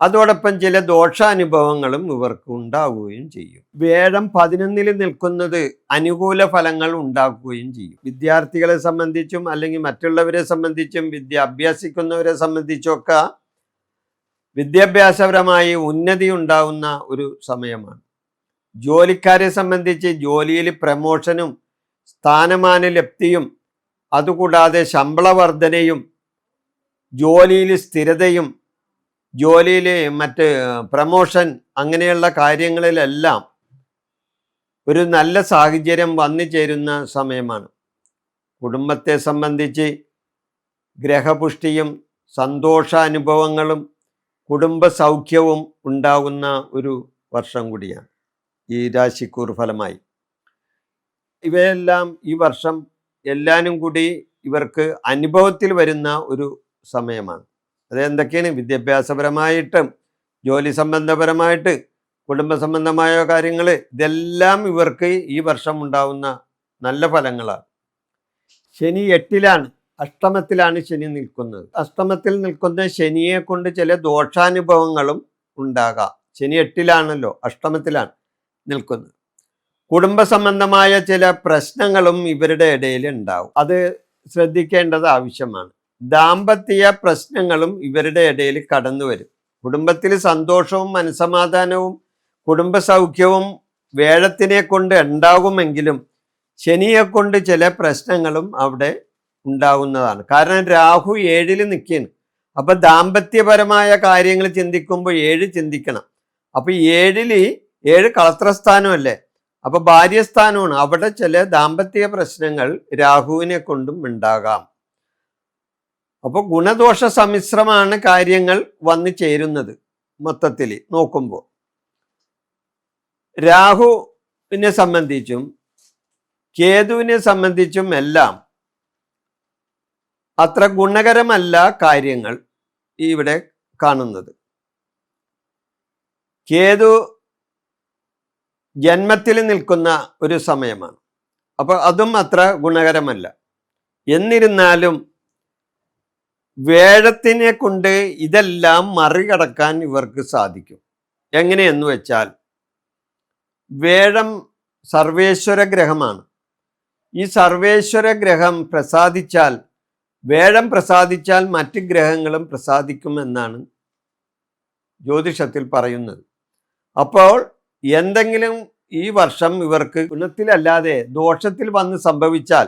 അതോടൊപ്പം ചില ദോഷാനുഭവങ്ങളും ഇവർക്ക് ഉണ്ടാവുകയും ചെയ്യും. വേഴം 11-ൽ നിൽക്കുന്നത് അനുകൂല ഫലങ്ങൾ ഉണ്ടാക്കുകയും ചെയ്യും. വിദ്യാർത്ഥികളെ സംബന്ധിച്ചും അല്ലെങ്കിൽ മറ്റുള്ളവരെ സംബന്ധിച്ചും വിദ്യ അഭ്യസിക്കുന്നവരെ സംബന്ധിച്ചൊക്കെ വിദ്യാഭ്യാസപരമായി ഉന്നതി ഉണ്ടാവുന്ന ഒരു സമയമാണ്. ജോലിക്കാരെ സംബന്ധിച്ച് ജോലിയിൽ പ്രമോഷനും സ്ഥാനമാന ലബ്ധിയും അതുകൂടാതെ ശമ്പള വർധനയും ജോലിയിൽ സ്ഥിരതയും ജോലിയിൽ മറ്റ് പ്രമോഷൻ അങ്ങനെയുള്ള കാര്യങ്ങളിലെല്ലാം ഒരു നല്ല സാഹചര്യം വന്നു ചേരുന്ന സമയമാണ്. കുടുംബത്തെ സംബന്ധിച്ച് ഗ്രഹപുഷ്ടിയും സന്തോഷാനുഭവങ്ങളും കുടുംബ സൗഖ്യവും ഉണ്ടാകുന്ന ഒരു വർഷം കൂടിയാണ് ഈ രാശിക്കൂർ ഫലമായി. ഇവയെല്ലാം ഈ വർഷം എല്ലാനും കൂടി ഇവർക്ക് അനുഭവത്തിൽ വരുന്ന ഒരു സമയമാണ്. അതെന്തൊക്കെയാണ്? വിദ്യാഭ്യാസപരമായിട്ടും ജോലി സംബന്ധപരമായിട്ട് കുടുംബ സംബന്ധമായ കാര്യങ്ങൾ, ഇതെല്ലാം ഇവർക്ക് ഈ വർഷം ഉണ്ടാവുന്ന നല്ല ഫലങ്ങളാണ്. ശനി 8-ലാണ്, അഷ്ടമത്തിലാണ് ശനി നിൽക്കുന്നത്. അഷ്ടമത്തിൽ നിൽക്കുന്ന ശനിയെ കൊണ്ട് ചില ദോഷാനുഭവങ്ങളും ഉണ്ടാകാം. ശനി 8-ലാണല്ലോ, അഷ്ടമത്തിലാണ് നിൽക്കുന്നത്. കുടുംബ സംബന്ധമായ ചില പ്രശ്നങ്ങളും ഇവരുടെ ഇടയിൽ ഉണ്ടാവും. അത് ശ്രദ്ധിക്കേണ്ടത് ആവശ്യമാണ്. ദാമ്പത്യ പ്രശ്നങ്ങളും ഇവരുടെ ഇടയിൽ കടന്നു വരും. കുടുംബത്തിൽ സന്തോഷവും മനസമാധാനവും കുടുംബ സൗഖ്യവും വേഴത്തിനെ കൊണ്ട് ഉണ്ടാകുമെങ്കിലും ശനിയെ കൊണ്ട് ചില പ്രശ്നങ്ങളും അവിടെ ഉണ്ടാകുന്നതാണ്. കാരണം രാഹു 7-ൽ നിൽക്കുകയാണ്. അപ്പൊ ദാമ്പത്യപരമായ കാര്യങ്ങൾ ചിന്തിക്കുമ്പോൾ 7 ചിന്തിക്കണം. അപ്പൊ 7 കളത്രസ്ഥാനമല്ലേ, അപ്പൊ ഭാര്യസ്ഥാനമാണ്. അവിടെ ചില ദാമ്പത്യ പ്രശ്നങ്ങൾ രാഹുവിനെ കൊണ്ടും ഉണ്ടാകാം. അപ്പോൾ ഗുണദോഷ സമ്മിശ്രമാണ് കാര്യങ്ങൾ വന്നു ചേരുന്നത്. മൊത്തത്തിൽ നോക്കുമ്പോൾ രാഹുവിനെ സംബന്ധിച്ചും കേതുവിനെ സംബന്ധിച്ചും എല്ലാം അത്ര ഗുണകരമല്ല കാര്യങ്ങൾ ഇവിടെ കാണുന്നത്. കേതു ജന്മത്തിൽ നിൽക്കുന്ന ഒരു സമയമാണ്. അപ്പോൾ അതും അത്ര ഗുണകരമല്ല. എന്നിരുന്നാലും വേഴത്തിനെ കൊണ്ട് ഇതെല്ലാം മറികടക്കാൻ ഇവർക്ക് സാധിക്കും. എങ്ങനെയെന്ന് വെച്ചാൽ വേഴം സർവേശ്വര ഗ്രഹമാണ്. ഈ സർവേശ്വര ഗ്രഹം പ്രസാദിച്ചാൽ, വേഴം പ്രസാദിച്ചാൽ മറ്റ് ഗ്രഹങ്ങളും പ്രസാദിക്കുമെന്നാണ് ജ്യോതിഷത്തിൽ പറയുന്നത്. അപ്പോൾ എന്തെങ്കിലും ഈ വർഷം ഇവർക്ക് ഗുണത്തിലല്ലാതെ ദോഷത്തിൽ വന്ന് സംഭവിച്ചാൽ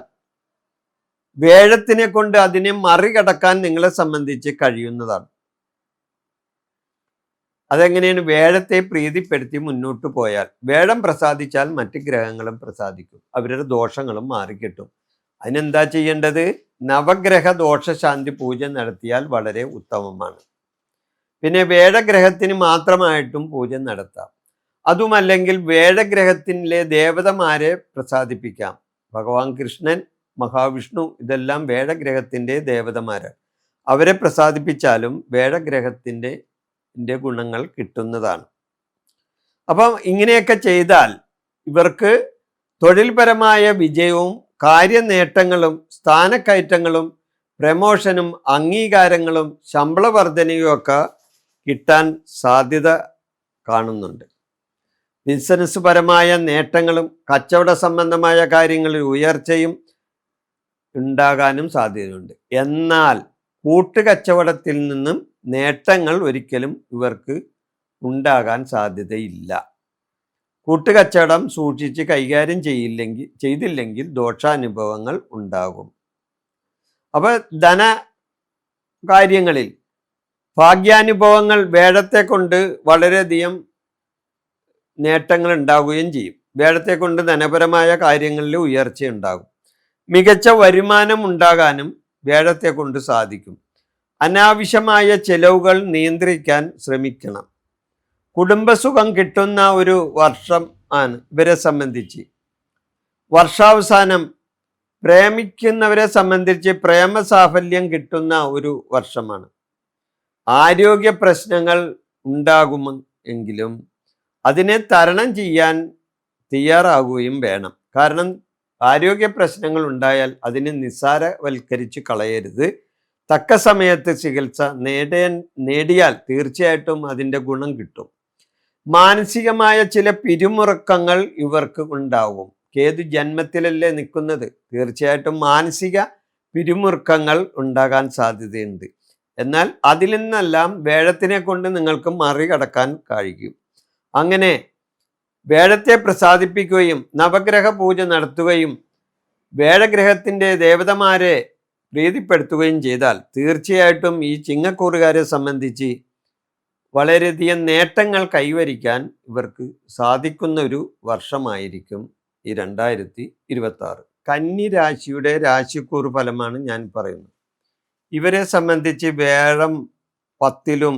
വേഴത്തിനെ കൊണ്ട് അതിനെ മറികടക്കാൻ നിങ്ങളെ സംബന്ധിച്ച് കഴിയുന്നതാണ്. അതെങ്ങനെയാണ്? വേഴത്തെ പ്രീതിപ്പെടുത്തി മുന്നോട്ട് പോയാൽ, വേഴം പ്രസാദിച്ചാൽ മറ്റ് ഗ്രഹങ്ങളും പ്രസാദിക്കും, അവരുടെ ദോഷങ്ങളും മാറിക്കിട്ടും. അതിനെന്താ ചെയ്യേണ്ടത്? നവഗ്രഹ ദോഷശാന്തി പൂജ നടത്തിയാൽ വളരെ ഉത്തമമാണ്. പിന്നെ വേഴഗ്രഹത്തിന് മാത്രമായിട്ടും പൂജ നടത്താം. അതുമല്ലെങ്കിൽ വേഴഗ്രഹത്തിലെ ദേവതമാരെ പ്രസാദിപ്പിക്കാം. ഭഗവാൻ കൃഷ്ണൻ, മഹാവിഷ്ണു, ഇതെല്ലാം വേഴഗ്രഹത്തിൻ്റെ ദേവതമാരാണ്. അവരെ പ്രസാദിപ്പിച്ചാലും വേഴഗ്രഹത്തിൻ്റെ ഗുണങ്ങൾ കിട്ടുന്നതാണ്. അപ്പം ഇങ്ങനെയൊക്കെ ചെയ്താൽ ഇവർക്ക് തൊഴിൽപരമായ വിജയവും കാര്യനേട്ടങ്ങളും സ്ഥാനക്കയറ്റങ്ങളും പ്രമോഷനും അംഗീകാരങ്ങളും ശമ്പള വർധനയും ഒക്കെ കിട്ടാൻ സാധ്യത കാണുന്നുണ്ട്. ബിസിനസ് പരമായ നേട്ടങ്ങളും കച്ചവട സംബന്ധമായ കാര്യങ്ങളിൽ ഉയർച്ചയും ഉണ്ടാകാനും സാധ്യതയുണ്ട്. എന്നാൽ കൂട്ടുകച്ചവടത്തിൽ നിന്നും നേട്ടങ്ങൾ ഒരിക്കലും ഇവർക്ക് ഉണ്ടാകാൻ സാധ്യതയില്ല. കൂട്ടുകച്ചവടം സൂക്ഷിച്ച് കൈകാര്യം ചെയ്തില്ലെങ്കിൽ ദോഷാനുഭവങ്ങൾ ഉണ്ടാകും. അപ്പോൾ ധന കാര്യങ്ങളിൽ ഭാഗ്യാനുഭവങ്ങൾ വേഴത്തെ കൊണ്ട് വളരെയധികം നേട്ടങ്ങൾ ഉണ്ടാവുകയും ചെയ്യും. വേഴത്തെ കൊണ്ട് ധനപരമായ കാര്യങ്ങളിൽ ഉയർച്ച ഉണ്ടാകും. മികച്ച വരുമാനം ഉണ്ടാകാനും വേഴത്തെ കൊണ്ട് സാധിക്കും. അനാവശ്യമായ ചെലവുകൾ നിയന്ത്രിക്കാൻ ശ്രമിക്കണം. കുടുംബസുഖം കിട്ടുന്ന ഒരു വർഷം ആണ് ഇവരെ സംബന്ധിച്ച്. വർഷാവസാനം പ്രേമിക്കുന്നവരെ സംബന്ധിച്ച് പ്രേമസാഫല്യം കിട്ടുന്ന ഒരു വർഷമാണ്. ആരോഗ്യ പ്രശ്നങ്ങൾ ഉണ്ടാകുമെങ്കിലും അതിനെ തരണം ചെയ്യാൻ തയ്യാറാകുകയും വേണം. കാരണം ആരോഗ്യ പ്രശ്നങ്ങൾ ഉണ്ടായാൽ അതിനെ നിസ്സാരവൽക്കരിച്ച് കളയരുത്. തക്ക സമയത്ത് ചികിത്സ നേടിയാൽ തീർച്ചയായിട്ടും അതിൻ്റെ ഗുണം കിട്ടും. മാനസികമായ ചില പിരിമുറുക്കങ്ങൾ ഇവർക്ക് ഉണ്ടാവും. കേതു ജന്മത്തിലല്ലേ നിൽക്കുന്നത്, തീർച്ചയായിട്ടും മാനസിക പിരിമുറുക്കങ്ങൾ ഉണ്ടാകാൻ സാധ്യതയുണ്ട്. എന്നാൽ അതിൽ നിന്നെല്ലാം വേഴത്തിനെ കൊണ്ട് നിങ്ങൾക്ക് മറികടക്കാൻ കഴിയും. അങ്ങനെ വേഴത്തെ പ്രസാദിപ്പിക്കുകയും നവഗ്രഹ പൂജ നടത്തുകയും വേഴഗ്രഹത്തിൻ്റെ ദേവതമാരെ പ്രീതിപ്പെടുത്തുകയും ചെയ്താൽ തീർച്ചയായിട്ടും ഈ ചിങ്ങക്കൂറുകാരെ സംബന്ധിച്ച് വളരെയധികം നേട്ടങ്ങൾ കൈവരിക്കാൻ ഇവർക്ക് സാധിക്കുന്ന ഒരു വർഷമായിരിക്കും ഈ 2026. കന്നി രാശിയുടെ രാശിക്കൂറ് ഫലമാണ് ഞാൻ പറയുന്നത്. ഇവരെ സംബന്ധിച്ച് വേഴം 10-ലും,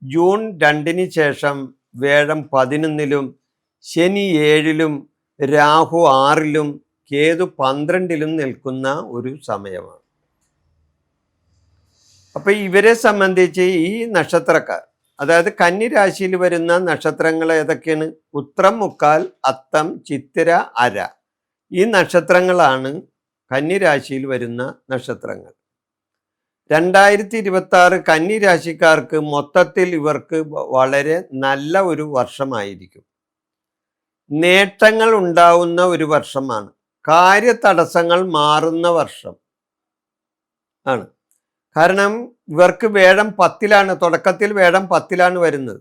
ജൂൺ 2-ന് ശേഷം വേഴം 11-ലും, ശനി 7-ലും, രാഹു 6-ലും, കേതു 12-ലും നിൽക്കുന്ന ഒരു സമയമാണ്. അപ്പൊ ഇവരെ സംബന്ധിച്ച് ഈ നക്ഷത്രക്കാർ, അതായത് കന്നി രാശിയിൽ വരുന്ന നക്ഷത്രങ്ങൾ ഏതൊക്കെയാണ്? ഉത്രം, മുക്കാൽ, അത്തം, ചിത്തിര, അര. ഈ നക്ഷത്രങ്ങളാണ് കന്നി രാശിയിൽ വരുന്ന നക്ഷത്രങ്ങൾ. 2026 കന്നി രാശിക്കാർക്ക് മൊത്തത്തിൽ ഇവർക്ക് വളരെ നല്ല ഒരു വർഷമായിരിക്കും. നേട്ടങ്ങൾ ഉണ്ടാവുന്ന ഒരു വർഷമാണ്. കാര്യതടസ്സങ്ങൾ മാറുന്ന വർഷം ആണ്. കാരണം ഇവർക്ക് വേഴം 10-ലാണ്, തുടക്കത്തിൽ വേഴം 10-ലാണ് വരുന്നത്.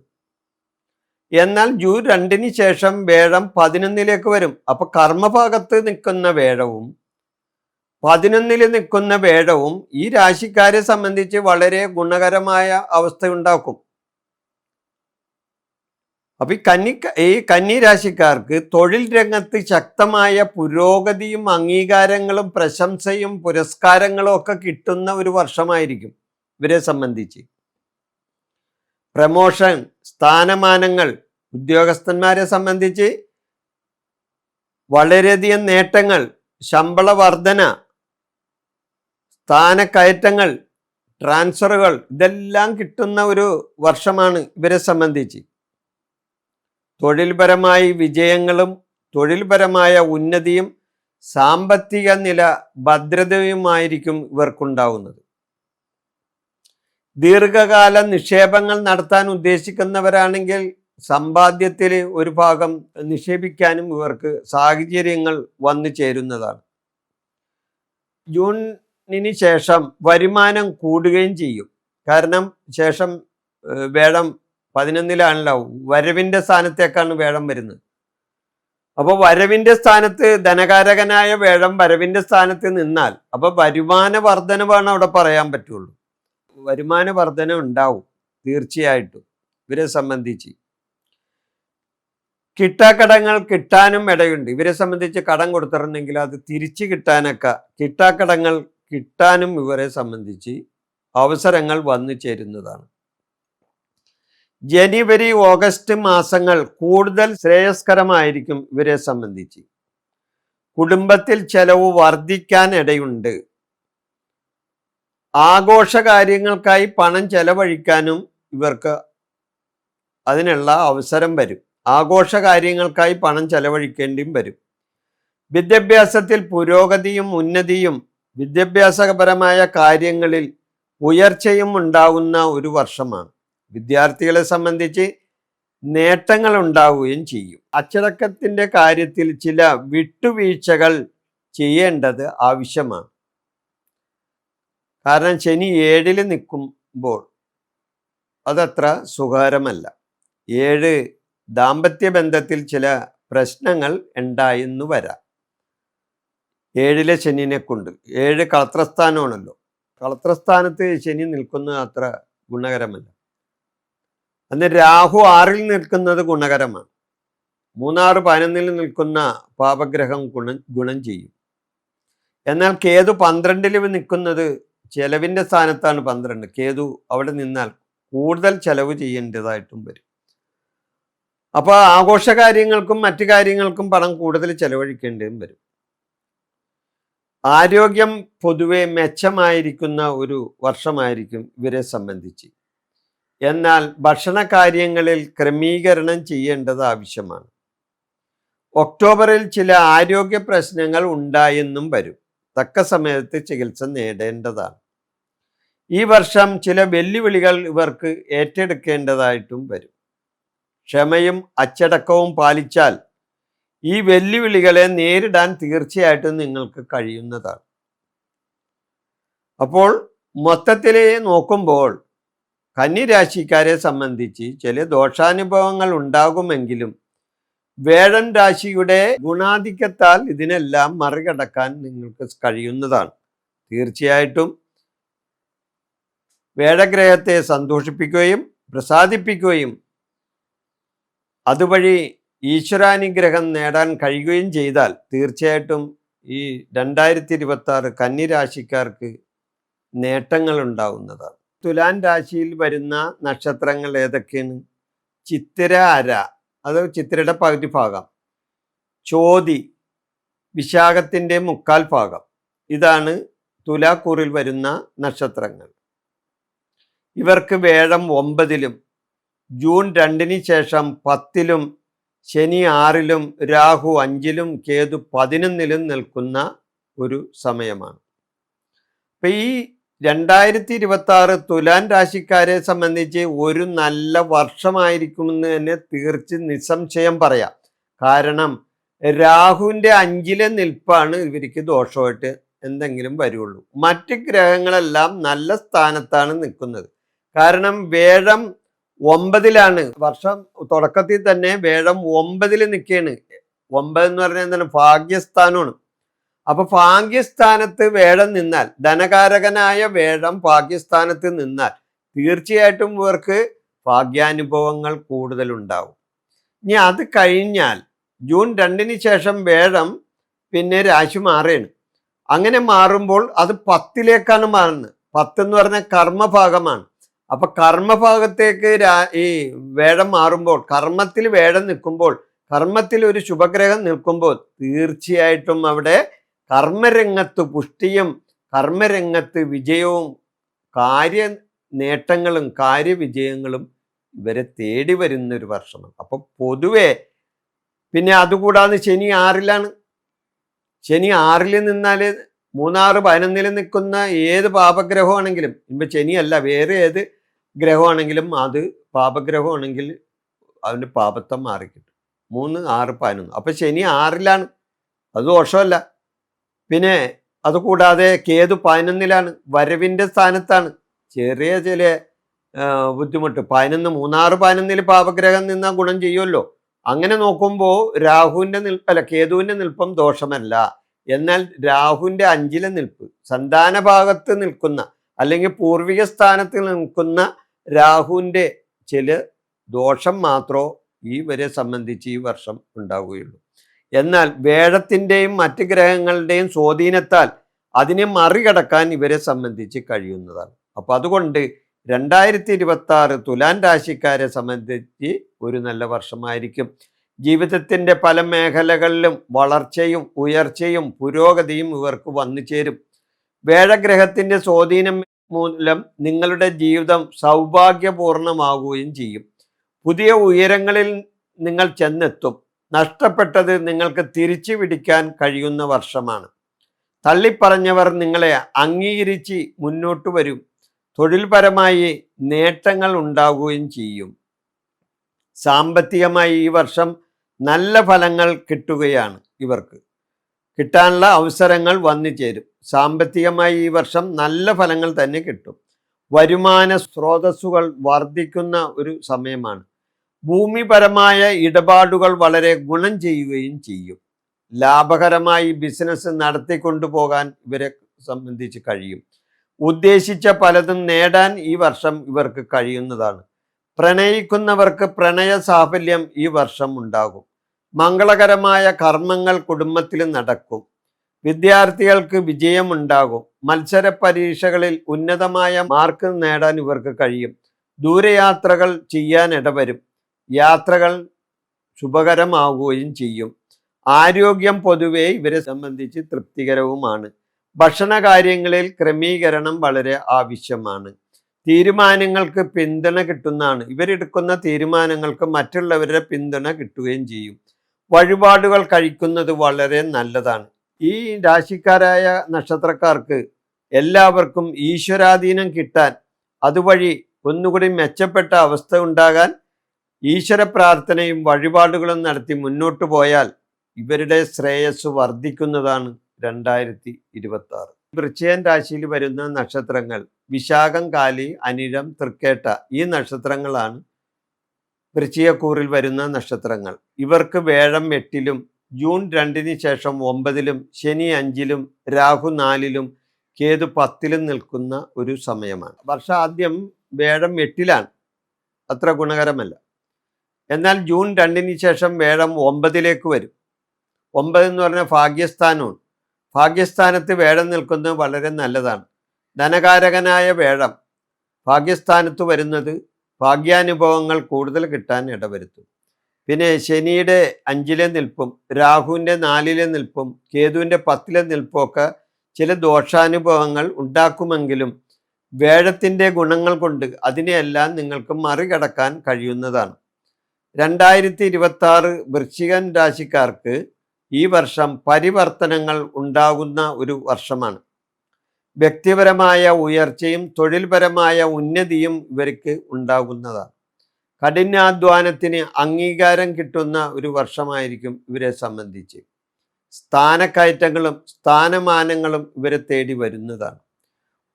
എന്നാൽ ജൂൺ 2-ന് ശേഷം വേഴം 11-ലേക്ക് വരും. അപ്പൊ കർമ്മഭാഗത്ത് നിൽക്കുന്ന വേഴവും 11-ൽ നിൽക്കുന്ന വേഴവും ഈ രാശിക്കാരെ സംബന്ധിച്ച് വളരെ ഗുണകരമായ അവസ്ഥ ഉണ്ടാക്കും. അപ്പൊ ഈ കന്നി രാശിക്കാർക്ക് തൊഴിൽ രംഗത്ത് ശക്തമായ പുരോഗതിയും അംഗീകാരങ്ങളും പ്രശംസയും പുരസ്കാരങ്ങളും ഒക്കെ കിട്ടുന്ന ഒരു വർഷമായിരിക്കും ഇവരെ സംബന്ധിച്ച്. പ്രമോഷൻ, സ്ഥാനമാനങ്ങൾ, ഉദ്യോഗസ്ഥന്മാരെ സംബന്ധിച്ച് വളരെയധികം നേട്ടങ്ങൾ, ശമ്പള വർധന, സ്ഥാനക്കയറ്റങ്ങൾ, ട്രാൻസ്ഫറുകൾ, ഇതെല്ലാം കിട്ടുന്ന ഒരു വർഷമാണ് ഇവരെ സംബന്ധിച്ച്. തൊഴിൽപരമായി വിജയങ്ങളും തൊഴിൽപരമായ ഉന്നതിയും സാമ്പത്തിക നില ഭദ്രതയുമായിരിക്കും ഇവർക്കുണ്ടാവുന്നത്. ദീർഘകാല നിക്ഷേപങ്ങൾ നടത്താൻ ഉദ്ദേശിക്കുന്നവരാണെങ്കിൽ സമ്പാദ്യത്തിൽ ഒരു ഭാഗം നിക്ഷേപിക്കാനും ഇവർക്ക് സാഹചര്യങ്ങൾ വന്നു ചേരുന്നതാണ്. ജൂണിന് ശേഷം വരുമാനം കൂടുകയും ചെയ്യും. കാരണം ശേഷം വേഴം 11-ലാണല്ലോ, വരവിന്റെ സ്ഥാനത്തേക്കാണ് വേഴം വരുന്നത്. അപ്പൊ വരവിന്റെ സ്ഥാനത്ത് ധനകാരകനായ വേഴം വരവിന്റെ സ്ഥാനത്ത് നിന്നാൽ അപ്പൊ വരുമാന വർധനവാണ് അവിടെ പറയാൻ പറ്റുള്ളൂ. വരുമാന വർധന ഉണ്ടാവും തീർച്ചയായിട്ടും ഇവരെ സംബന്ധിച്ച്. കിട്ടാക്കടങ്ങൾ കിട്ടാനും ഇടയുണ്ട്. ഇവരെ സംബന്ധിച്ച് കടം കൊടുത്തിട്ടുണ്ടെങ്കിൽ അത് തിരിച്ചു കിട്ടാനൊക്കെ, കിട്ടാക്കടങ്ങൾ കിട്ടാനും ഇവരെ സംബന്ധിച്ച് അവസരങ്ങൾ വന്നു ചേരുന്നതാണ്. ജനുവരി ഓഗസ്റ്റ് മാസങ്ങൾ കൂടുതൽ ശ്രേയസ്കരമായിരിക്കും ഇവരെ സംബന്ധിച്ച്. കുടുംബത്തിൽ ചെലവ് വർദ്ധിക്കാൻ ഇടയുണ്ട്. ആഘോഷ കാര്യങ്ങൾക്കായി പണം ചെലവഴിക്കാനും ഇവർക്ക് അതിനുള്ള അവസരം വരും. ആഘോഷ കാര്യങ്ങൾക്കായി പണം ചെലവഴിക്കേണ്ടിയും വരും. വിദ്യാഭ്യാസത്തിൽ പുരോഗതിയും ഉന്നതിയും വിദ്യാഭ്യാസപരമായ കാര്യങ്ങളിൽ ഉയർച്ചയും ഉണ്ടാകുന്ന ഒരു വർഷമാണ്. വിദ്യാർത്ഥികളെ സംബന്ധിച്ച് നേട്ടങ്ങൾ ഉണ്ടാവുകയും ചെയ്യും. അച്ചടക്കത്തിൻ്റെ കാര്യത്തിൽ ചില വിട്ടുവീഴ്ചകൾ ചെയ്യേണ്ടത് ആവശ്യമാണ്. കാരണം ശനി 7-ൽ നിൽക്കുമ്പോൾ അതത്ര സുഖകരമല്ല. 7 ദാമ്പത്യ ബന്ധത്തിൽ ചില പ്രശ്നങ്ങൾ ഉണ്ടായെന്ന് വരാം. 7-ലെ ശനിനെ കൊണ്ട്. 7 കളത്രസ്ഥാനമാണല്ലോ. കളത്രസ്ഥാനത്ത് ശനി നിൽക്കുന്നത് അത്ര ഗുണകരമല്ല. അന്ന് രാഹു 6-ൽ നിൽക്കുന്നത് ഗുണകരമാണ്. 3, 6, 11-ൽ നിൽക്കുന്ന പാപഗ്രഹം ഗുണം ചെയ്യും. എന്നാൽ കേതു 12-ൽ നിൽക്കുന്നത് ചെലവിൻ്റെ സ്ഥാനത്താണ്. 12 കേതു അവിടെ നിന്നാൽ കൂടുതൽ ചെലവ് ചെയ്യേണ്ടതായിട്ടും വരും. അപ്പോൾ ആഘോഷ കാര്യങ്ങൾക്കും മറ്റു കാര്യങ്ങൾക്കും പണം കൂടുതൽ ചെലവഴിക്കേണ്ടതും വരും. ആരോഗ്യം പൊതുവെ മെച്ചമായിരിക്കുന്ന ഒരു വർഷമായിരിക്കും ഇവരെ സംബന്ധിച്ച്. എന്നാൽ ഭക്ഷണ കാര്യങ്ങളിൽ ക്രമീകരണം ചെയ്യേണ്ടത് ആവശ്യമാണ്. ഒക്ടോബറിൽ ചില ആരോഗ്യ പ്രശ്നങ്ങൾ ഉണ്ടായെന്നും വരും. തക്ക സമയത്ത് ചികിത്സ നേടേണ്ടതാണ്. ഈ വർഷം ചില വെല്ലുവിളികൾ ഇവർക്ക് ഏറ്റെടുക്കേണ്ടതായിട്ടും വരും. ക്ഷമയും അച്ചടക്കവും പാലിച്ചാൽ ഈ വെല്ലുവിളികളെ നേരിടാൻ തീർച്ചയായിട്ടും നിങ്ങൾക്ക് കഴിയുന്നതാണ്. അപ്പോൾ മൊത്തത്തിൽ നോക്കുമ്പോൾ കന്നിരാശിക്കാരെ സംബന്ധിച്ച് ചില ദോഷാനുഭവങ്ങൾ ഉണ്ടാകുമെങ്കിലും വേഴൻ രാശിയുടെ ഗുണാധിക്യത്താൽ ഇതിനെല്ലാം മറികടക്കാൻ നിങ്ങൾക്ക് കഴിയുന്നതാണ്. തീർച്ചയായിട്ടും വേഴഗ്രഹത്തെ സന്തോഷിപ്പിക്കുകയും പ്രസാദിപ്പിക്കുകയും അതുവഴി ഈശ്വരാനുഗ്രഹം നേടാൻ കഴിയുകയും ചെയ്താൽ തീർച്ചയായിട്ടും ഈ 2026 കന്നിരാശിക്കാർക്ക് നേട്ടങ്ങൾ ഉണ്ടാവുന്നതാണ്. തുലാൻ രാശിയിൽ വരുന്ന നക്ഷത്രങ്ങൾ ഏതൊക്കെയാണ്? ചിത്തിര അര, അത് ചിത്തിരയുടെ പകുതി ഭാഗം, ചോതി വിശാഖത്തിൻ്റെ 3/4 ഭാഗം. ഇതാണ് തുലാക്കൂറിൽ വരുന്ന നക്ഷത്രങ്ങൾ. ഇവർക്ക് വേഴം 9-ലും ജൂൺ 2-ന് ശേഷം 10-ലും ശനി 6-ലും രാഹു 5-ലും കേതു 11-ലും നിൽക്കുന്ന ഒരു സമയമാണ്. അപ്പം ഈ 2026 തുലാൻ രാശിക്കാരെ സംബന്ധിച്ച് ഒരു നല്ല വർഷമായിരിക്കുമെന്ന് തന്നെ നിസ്സംശയം പറയാം. കാരണം രാഹുവിൻ്റെ 5-ലെ നിൽപ്പാണ് ഇവർക്ക് ദോഷമായിട്ട് എന്തെങ്കിലും വരുള്ളൂ. മറ്റ് ഗ്രഹങ്ങളെല്ലാം നല്ല സ്ഥാനത്താണ് നിൽക്കുന്നത്. കാരണം വേഴം 9-ലാണ്. വർഷം തുടക്കത്തിൽ തന്നെ വേഴം 9-ൽ നിൽക്കുകയാണ്. 9 എന്ന് പറഞ്ഞാൽ എന്താണ്? ഭാഗ്യസ്ഥാനമാണ്. അപ്പൊ ഭാഗ്യസ്ഥാനത്ത് വേഴം നിന്നാൽ, ധനകാരകനായ വേഴം ഭാഗ്യസ്ഥാനത്ത് നിന്നാൽ തീർച്ചയായിട്ടും ഇവർക്ക് ഭാഗ്യാനുഭവങ്ങൾ കൂടുതലുണ്ടാവും. ഇനി അത് കഴിഞ്ഞാൽ ജൂൺ 2-ന് ശേഷം വേഴം പിന്നെ രാശി മാറുകയാണ്. അങ്ങനെ മാറുമ്പോൾ അത് 10-ലേക്കാണ് മാറുന്നത്. 10 എന്ന് പറഞ്ഞാൽ കർമ്മഭാഗമാണ്. അപ്പൊ കർമ്മഭാഗത്തേക്ക് ഈ വേഴം മാറുമ്പോൾ, കർമ്മത്തിൽ വേഴം നിൽക്കുമ്പോൾ, കർമ്മത്തിൽ ഒരു ശുഭഗ്രഹം നിൽക്കുമ്പോൾ തീർച്ചയായിട്ടും അവിടെ കർമ്മരംഗത്ത് പുഷ്ടിയും കർമ്മരംഗത്ത് വിജയവും കാര്യ നേട്ടങ്ങളും കാര്യവിജയങ്ങളും ഇവരെ തേടി വരുന്നൊരു വർഷമാണ്. അപ്പം പൊതുവെ പിന്നെ അതുകൂടാതെ ശനി 6-ലാണ്. ശനി 6-ൽ നിന്നാൽ 3, 6, 11-ൽ നിൽക്കുന്ന ഏത് പാപഗ്രഹമാണെങ്കിലും, ഇപ്പം ശനിയല്ല വേറെ ഏത് ഗ്രഹമാണെങ്കിലും അത് പാപഗ്രഹമാണെങ്കിൽ അതിൻ്റെ പാപത്വം മാറിക്കിട്ടും. 3, 6, 11. അപ്പം ശനി 6-ലാണ്, അത് ദോഷമല്ല. പിന്നെ അതുകൂടാതെ കേതു 11-ലാണ്, വരവിൻ്റെ സ്ഥാനത്താണ്. ചെറിയ ചില ബുദ്ധിമുട്ട്. 11 മൂന്നാറ് 11 പാപഗ്രഹം നിന്നാൽ ഗുണം ചെയ്യുമല്ലോ. അങ്ങനെ നോക്കുമ്പോൾ രാഹുവിൻ്റെ കേതുവിൻ്റെ നിൽപ്പം ദോഷമല്ല. എന്നാൽ രാഹുവിൻ്റെ 5ലെ നിൽപ്പ്, സന്താന ഭാഗത്ത് നിൽക്കുന്ന അല്ലെങ്കിൽ പൂർവിക സ്ഥാനത്ത് നിൽക്കുന്ന രാഹുവിൻ്റെ ചില ദോഷം മാത്രമേ ഇവരെ സംബന്ധിച്ച് ഈ വർഷം ഉണ്ടാവുകയുള്ളൂ. എന്നാൽ വേഴത്തിൻ്റെയും മറ്റ് ഗ്രഹങ്ങളുടെയും സ്വാധീനത്താൽ അതിനെ മറികടക്കാൻ ഇവരെ സംബന്ധിച്ച് കഴിയുന്നതാണ്. അപ്പോൾ അതുകൊണ്ട് 2026 തുലാൻ രാശിക്കാരെ സംബന്ധിച്ച് ഒരു നല്ല വർഷമായിരിക്കും. ജീവിതത്തിൻ്റെ പല മേഖലകളിലും വളർച്ചയും ഉയർച്ചയും പുരോഗതിയും ഇവർക്ക് വന്നു ചേരും. വേഴഗ്രഹത്തിൻ്റെ സ്വാധീനം മൂലം നിങ്ങളുടെ ജീവിതം സൗഭാഗ്യപൂർണമാകുകയും ചെയ്യും. പുതിയ ഉയരങ്ങളിൽ നിങ്ങൾ ചെന്നെത്തും. നഷ്ടപ്പെട്ടത് നിങ്ങൾക്ക് തിരിച്ചു പിടിക്കാൻ കഴിയുന്ന വർഷമാണ്. തള്ളിപ്പറഞ്ഞവർ നിങ്ങളെ അംഗീകരിച്ച് മുന്നോട്ട് വരും. തൊഴിൽപരമായി നേട്ടങ്ങൾ ഉണ്ടാകുകയും ചെയ്യും. സാമ്പത്തികമായി ഈ വർഷം നല്ല ഫലങ്ങൾ കിട്ടുകയാണ്. ഇവർക്ക് കിട്ടാനുള്ള അവസരങ്ങൾ വന്നു ചേരും. സാമ്പത്തികമായി ഈ വർഷം നല്ല ഫലങ്ങൾ തന്നെ കിട്ടും. വരുമാന സ്രോതസ്സുകൾ വർദ്ധിക്കുന്ന ഒരു സമയമാണ്. ഭൂമിപരമായ ഇടപാടുകൾ വളരെ ഗുണം ചെയ്യുകയും ചെയ്യും. ലാഭകരമായി ബിസിനസ് നടത്തിക്കൊണ്ടുപോകാൻ ഇവരെ സംബന്ധിച്ച് കഴിയും. ഉദ്ദേശിച്ച പലതും നേടാൻ ഈ വർഷം ഇവർക്ക് കഴിയുന്നതാണ്. പ്രണയിക്കുന്നവർക്ക് പ്രണയ സാഫല്യം ഈ വർഷം ഉണ്ടാകും. മംഗളകരമായ കർമ്മങ്ങൾ കുടുംബത്തിൽ നടക്കും. വിദ്യാർത്ഥികൾക്ക് വിജയമുണ്ടാകും. മത്സര പരീക്ഷകളിൽ ഉന്നതമായ മാർക്ക് നേടാൻ ഇവർക്ക് കഴിയും. ദൂരയാത്രകൾ ചെയ്യാൻ ഇടവരും. യാത്രകൾ ശുഭകരമാവുകയും ചെയ്യും. ആരോഗ്യം പൊതുവെ ഇവരെ സംബന്ധിച്ച് തൃപ്തികരവുമാണ്. ഭക്ഷണകാര്യങ്ങളിൽ ക്രമീകരണം വളരെ ആവശ്യമാണ്. തീരുമാനങ്ങൾക്ക് പിന്തുണ കിട്ടുന്നതാണ്. ഇവരെടുക്കുന്ന തീരുമാനങ്ങൾക്ക് മറ്റുള്ളവരുടെ പിന്തുണ കിട്ടുകയും ചെയ്യും. വഴിപാടുകൾ കഴിക്കുന്നത് വളരെ നല്ലതാണ്. ഈ രാശിക്കാരായ നക്ഷത്രക്കാർക്ക് എല്ലാവർക്കും ഈശ്വരാധീനം കിട്ടാൻ, അതുവഴി ഒന്നുകൂടി മെച്ചപ്പെട്ട അവസ്ഥ ഉണ്ടാകാൻ ഈശ്വര പ്രാർത്ഥനയും വഴിപാടുകളും നടത്തി മുന്നോട്ട് പോയാൽ ഇവരുടെ ശ്രേയസ് വർദ്ധിക്കുന്നതാണ് 2026. വൃശ്ചികൻ രാശിയിൽ വരുന്ന നക്ഷത്രങ്ങൾ വിശാഖം, കാലി, അനിഴം, തൃക്കേട്ട ഈ നക്ഷത്രങ്ങളാണ് വൃശ്ചികക്കൂറിൽ വരുന്ന നക്ഷത്രങ്ങൾ. ഇവർക്ക് വേഴം 8ലും ജൂൺ 2 ശേഷം 9ലും ശനി 5ലും രാഹു 4ലും കേതു 10ലും നിൽക്കുന്ന ഒരു സമയമാണ്. വർഷാദ്യം വേഴം 8ലാണ്, അത്ര ഗുണകരമല്ല. എന്നാൽ ജൂൺ 2 ശേഷം വേഴം 9ലേക്ക് വരും. 9 എന്ന് പറഞ്ഞാൽ ഭാഗ്യസ്ഥാനമാണ്. ഭാഗ്യസ്ഥാനത്ത് വേഴം നിൽക്കുന്നത് വളരെ നല്ലതാണ്. ധനകാരകനായ വേഴം ഭാഗ്യസ്ഥാനത്ത് വരുന്നത് ഭാഗ്യാനുഭവങ്ങൾ കൂടുതൽ കിട്ടാൻ ഇടവരുത്തും. പിന്നെ ശനിയുടെ 5ലെ നിൽപ്പും രാഹുവിൻ്റെ 4ലെ നിൽപ്പും കേതുവിൻ്റെ 10ലെ നിൽപ്പുമൊക്കെ ചില ദോഷാനുഭവങ്ങൾ ഉണ്ടാക്കുമെങ്കിലും വേഴത്തിൻ്റെ ഗുണങ്ങൾ കൊണ്ട് അതിനെയെല്ലാം നിങ്ങൾക്ക് മറികടക്കാൻ കഴിയുന്നതാണ്. 2026 വൃശ്ചികൻ രാശിക്കാർക്ക് ഈ വർഷം പരിവർത്തനങ്ങൾ ഉണ്ടാകുന്ന ഒരു വർഷമാണ്. വ്യക്തിപരമായ ഉയർച്ചയും തൊഴിൽപരമായ ഉന്നതിയും ഇവർക്ക് ഉണ്ടാകുന്നതാണ്. കഠിനാധ്വാനത്തിന് അംഗീകാരം കിട്ടുന്ന ഒരു വർഷമായിരിക്കും ഇവരെ സംബന്ധിച്ച്. സ്ഥാനക്കയറ്റങ്ങളും സ്ഥാനമാനങ്ങളും ഇവരെ തേടി വരുന്നതാണ്.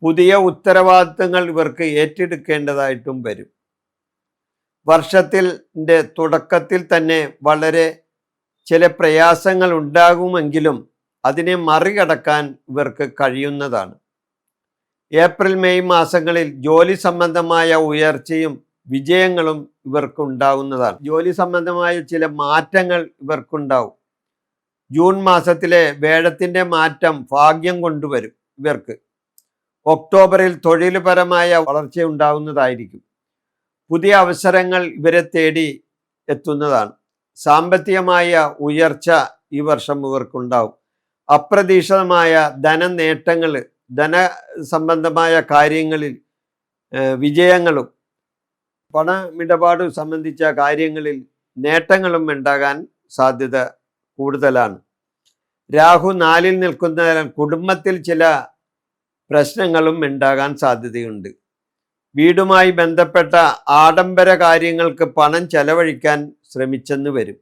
പുതിയ ഉത്തരവാദിത്തങ്ങൾ ഇവർക്ക് ഏറ്റെടുക്കേണ്ടതായിട്ടും വരും. വർഷത്തിൻ്റെ തുടക്കത്തിൽ തന്നെ വളരെ ചില പ്രയാസങ്ങൾ ഉണ്ടാകുമെങ്കിലും അതിനെ മറികടക്കാൻ ഇവർക്ക് കഴിയുന്നതാണ്. ഏപ്രിൽ മെയ് മാസങ്ങളിൽ ജോലി സംബന്ധമായ ഉയർച്ചയും വിജയങ്ങളും ഇവർക്ക് ഉണ്ടാകുന്നതാണ്. ജോലി സംബന്ധമായ ചില മാറ്റങ്ങൾ ഇവർക്കുണ്ടാവും. ജൂൺ മാസത്തിലെ വേഴത്തിൻ്റെ മാറ്റം ഭാഗ്യം കൊണ്ടുവരും ഇവർക്ക്. ഒക്ടോബറിൽ തൊഴിൽപരമായ വളർച്ച ഉണ്ടാകുന്നതായിരിക്കും. പുതിയ അവസരങ്ങൾ ഇവരെ തേടി എത്തുന്നതാണ്. സാമ്പത്തികമായ ഉയർച്ച ഈ വർഷം ഇവർക്കുണ്ടാവും. അപ്രതീക്ഷിതമായ ധനനേട്ടങ്ങൾ, ധനസംബന്ധമായ കാര്യങ്ങളിൽ വിജയങ്ങളും പണമിടപാട് സംബന്ധിച്ച കാര്യങ്ങളിൽ നേട്ടങ്ങളും ഉണ്ടാകാൻ സാധ്യത കൂടുതലാണ്. രാഹു 4ൽ നിൽക്കുന്നതിനാൽ കുടുംബത്തിൽ ചില പ്രശ്നങ്ങളും ഉണ്ടാകാൻ സാധ്യതയുണ്ട്. വീടുമായി ബന്ധപ്പെട്ട ആഡംബര കാര്യങ്ങൾക്ക് പണം ചെലവഴിക്കാൻ ശ്രമിച്ചെന്ന് വരും.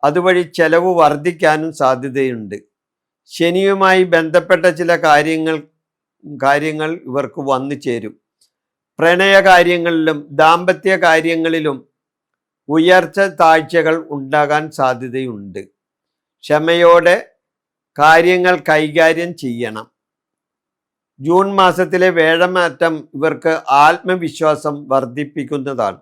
അതുവഴി ചെലവ് വർദ്ധിക്കാനും സാധ്യതയുണ്ട്. ശനിയുമായി ബന്ധപ്പെട്ട ചില കാര്യങ്ങൾ ഇവർക്ക് വന്നു ചേരും. പ്രണയകാര്യങ്ങളിലും ദാമ്പത്യ കാര്യങ്ങളിലും ഉയർച്ച താഴ്ചകൾ ഉണ്ടാകാൻ സാധ്യതയുണ്ട്. ക്ഷമയോടെ കാര്യങ്ങൾ കൈകാര്യം ചെയ്യണം. ജൂൺ മാസത്തിലെ വേഴമാറ്റം ഇവർക്ക് ആത്മവിശ്വാസം വർദ്ധിപ്പിക്കുന്നതാണ്.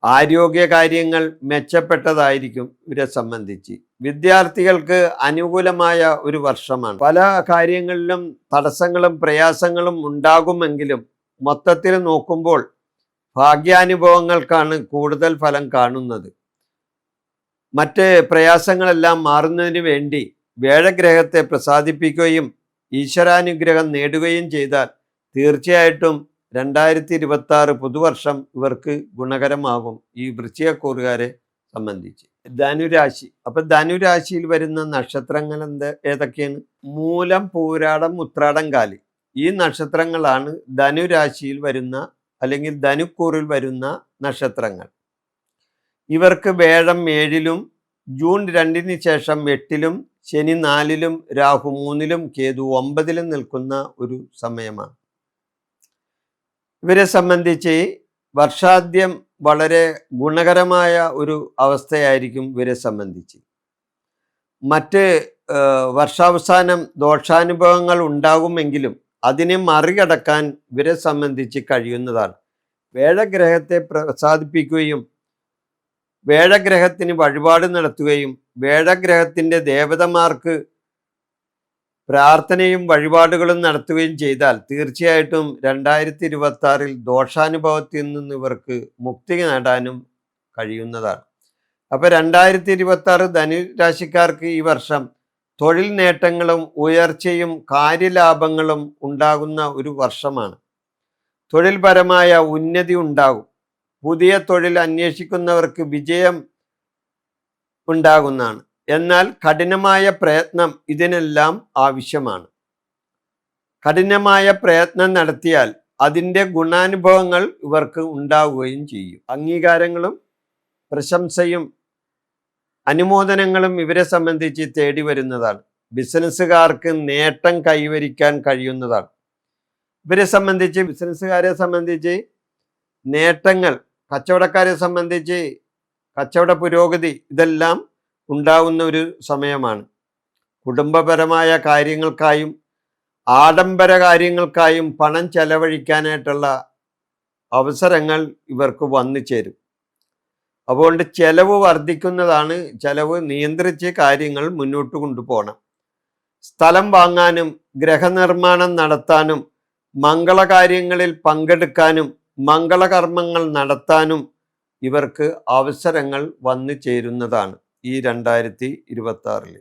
ആരോഗ്യകാര്യങ്ങൾ മെച്ചപ്പെട്ടതായിരിക്കും ഇവരെ സംബന്ധിച്ച്. വിദ്യാർത്ഥികൾക്ക് അനുകൂലമായ ഒരു വർഷമാണ്. പല കാര്യങ്ങളിലും തടസ്സങ്ങളും പ്രയാസങ്ങളും ഉണ്ടാകുമെങ്കിലും മൊത്തത്തിൽ നോക്കുമ്പോൾ ഭാഗ്യാനുഭവങ്ങൾക്കാണ് കൂടുതൽ ഫലം കാണുന്നത്. മറ്റ് പ്രയാസങ്ങളെല്ലാം മാറുന്നതിന് വേണ്ടി വേഴഗ്രഹത്തെ പ്രസാദിപ്പിക്കുകയും ഈശ്വരാനുഗ്രഹം നേടുകയും ചെയ്താൽ തീർച്ചയായിട്ടും 2026 പുതുവർഷം ഇവർക്ക് ഗുണകരമാകും ഈ വൃശ്ചികക്കൂറുകാരെ സംബന്ധിച്ച്. ധനുരാശി. അപ്പൊ ധനുരാശിയിൽ വരുന്ന നക്ഷത്രങ്ങൾ ഏതൊക്കെയാണ്? മൂലം, പൂരാടം, ഉത്രാടം, കാലി. ഈ നക്ഷത്രങ്ങളാണ് ധനുരാശിയിൽ വരുന്ന അല്ലെങ്കിൽ ധനുക്കൂറിൽ വരുന്ന നക്ഷത്രങ്ങൾ. ഇവർക്ക് വേഴം 7-ലും ജൂൺ 2-ന് ശേഷം 8-ലും ശനി 4-ലും രാഹു 3-ലും കേതു 9-ലും നിൽക്കുന്ന ഒരു സമയമാണ്. ഇവരെ സംബന്ധിച്ച് വർഷാദ്യം വളരെ ഗുണകരമായ ഒരു അവസ്ഥയായിരിക്കും ഇവരെ സംബന്ധിച്ച്. മറ്റ് വർഷാവസാനം ദോഷാനുഭവങ്ങൾ ഉണ്ടാകുമെങ്കിലും അതിനെ മറികടക്കാൻ ഇവരെ സംബന്ധിച്ച് കഴിയുന്നതാണ്. വേഴഗ്രഹത്തെ പ്രസാദിപ്പിക്കുകയും വേഴഗ്രഹത്തിന് വഴിപാട് നടത്തുകയും വേഴഗ്രഹത്തിൻ്റെ ദേവതമാർക്ക് പ്രാർത്ഥനയും വഴിപാടുകളും നടത്തുകയും ചെയ്താൽ തീർച്ചയായിട്ടും 2026 ദോഷാനുഭവത്തിൽ നിന്ന് ഇവർക്ക് മുക്തി നേടാനും കഴിയുന്നതാണ്. അപ്പോൾ 2026 ധനുരാശിക്കാർക്ക് ഈ വർഷം തൊഴിൽ നേട്ടങ്ങളും ഉയർച്ചയും കാര്യലാഭങ്ങളും ഉണ്ടാകുന്ന ഒരു വർഷമാണ്. തൊഴിൽപരമായ ഉന്നതി ഉണ്ടാകും. പുതിയ തൊഴിൽ അന്വേഷിക്കുന്നവർക്ക് വിജയം ഉണ്ടാകുന്നതാണ്. എന്നാൽ കഠിനമായ പ്രയത്നം ഇതിനെല്ലാം ആവശ്യമാണ്. കഠിനമായ പ്രയത്നം നടത്തിയാൽ അതിൻ്റെ ഗുണാനുഭവങ്ങൾ ഇവർക്ക് ഉണ്ടാവുകയും ചെയ്യും. അംഗീകാരങ്ങളും പ്രശംസയും അനുമോദനങ്ങളും ഇവരെ സംബന്ധിച്ച് തേടി വരുന്നതാണ്. ബിസിനസ്സുകാർക്ക് നേട്ടം കൈവരിക്കാൻ കഴിയുന്നതാണ്. ഇവരെ സംബന്ധിച്ച് ബിസിനസ്സുകാരെ സംബന്ധിച്ച് നേട്ടങ്ങൾ, കച്ചവടക്കാരെ സംബന്ധിച്ച് കച്ചവട പുരോഗതി ഇതെല്ലാം ഉണ്ടാവുന്ന ഒരു സമയമാണ്. കുടുംബപരമായ കാര്യങ്ങൾക്കായും ആഡംബര കാര്യങ്ങൾക്കായും പണം ചെലവഴിക്കാനായിട്ടുള്ള അവസരങ്ങൾ ഇവർക്ക് വന്നു ചേരും. അതുകൊണ്ട് ചെലവ് വർദ്ധിക്കുന്നതാണ്. ചെലവ് നിയന്ത്രിച്ച് കാര്യങ്ങൾ മുന്നോട്ട് കൊണ്ടുപോകണം. സ്ഥലം വാങ്ങാനും ഗ്രഹനിർമ്മാണം നടത്താനും മംഗളകാര്യങ്ങളിൽ പങ്കെടുക്കാനും മംഗളകർമ്മങ്ങൾ നടത്താനും ഇവർക്ക് അവസരങ്ങൾ വന്നു ചേരുന്നതാണ് ഈ 2026.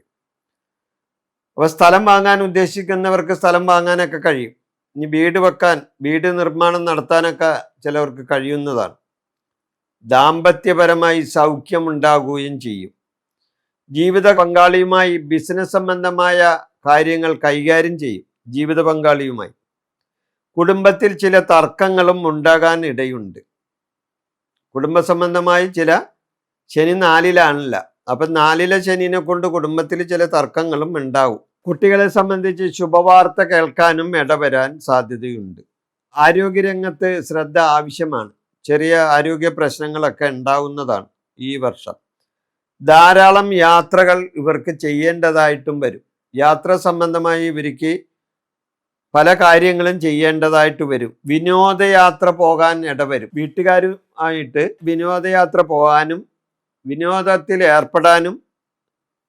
അപ്പോൾ സ്ഥലം വാങ്ങാൻ ഉദ്ദേശിക്കുന്നവർക്ക് സ്ഥലം വാങ്ങാനൊക്കെ കഴിയും. ഇനി വീട് വെക്കാൻ, വീട് നിർമ്മാണം നടത്താനൊക്കെ ചിലവർക്ക് കഴിയുന്നതാണ്. ദാമ്പത്യപരമായി സൗഖ്യമുണ്ടാകുകയും ചെയ്യും. ജീവിത പങ്കാളിയുമായി ബിസിനസ് സംബന്ധമായ കാര്യങ്ങൾ കൈകാര്യം ചെയ്യും. ജീവിത പങ്കാളിയുമായി കുടുംബത്തിൽ ചില തർക്കങ്ങളും ഉണ്ടാകാൻ ഇടയുണ്ട്. കുടുംബ സംബന്ധമായി ചില ശനി 4-ലാണല്ല. അപ്പം 4-ലെ ശനിനെ കൊണ്ട് കുടുംബത്തിൽ ചില തർക്കങ്ങളും ഉണ്ടാവും. കുട്ടികളെ സംബന്ധിച്ച് ശുഭവാർത്ത കേൾക്കാനും ഇടവരാൻ സാധ്യതയുണ്ട്. ആരോഗ്യരംഗത്ത് ശ്രദ്ധ ആവശ്യമാണ്. ചെറിയ ആരോഗ്യ പ്രശ്നങ്ങളൊക്കെ ഉണ്ടാവുന്നതാണ് ഈ വർഷം. ധാരാളം യാത്രകൾ ഇവർക്ക് ചെയ്യേണ്ടതായിട്ടും വരും. യാത്ര സംബന്ധമായി ഇവർക്ക് പല കാര്യങ്ങളും ചെയ്യേണ്ടതായിട്ട് വരും. വിനോദയാത്ര പോകാൻ ഇടവരും. വീട്ടുകാരുമായിട്ട് വിനോദയാത്ര പോകാനും വിനോദത്തിൽ ഏർപ്പെടാനും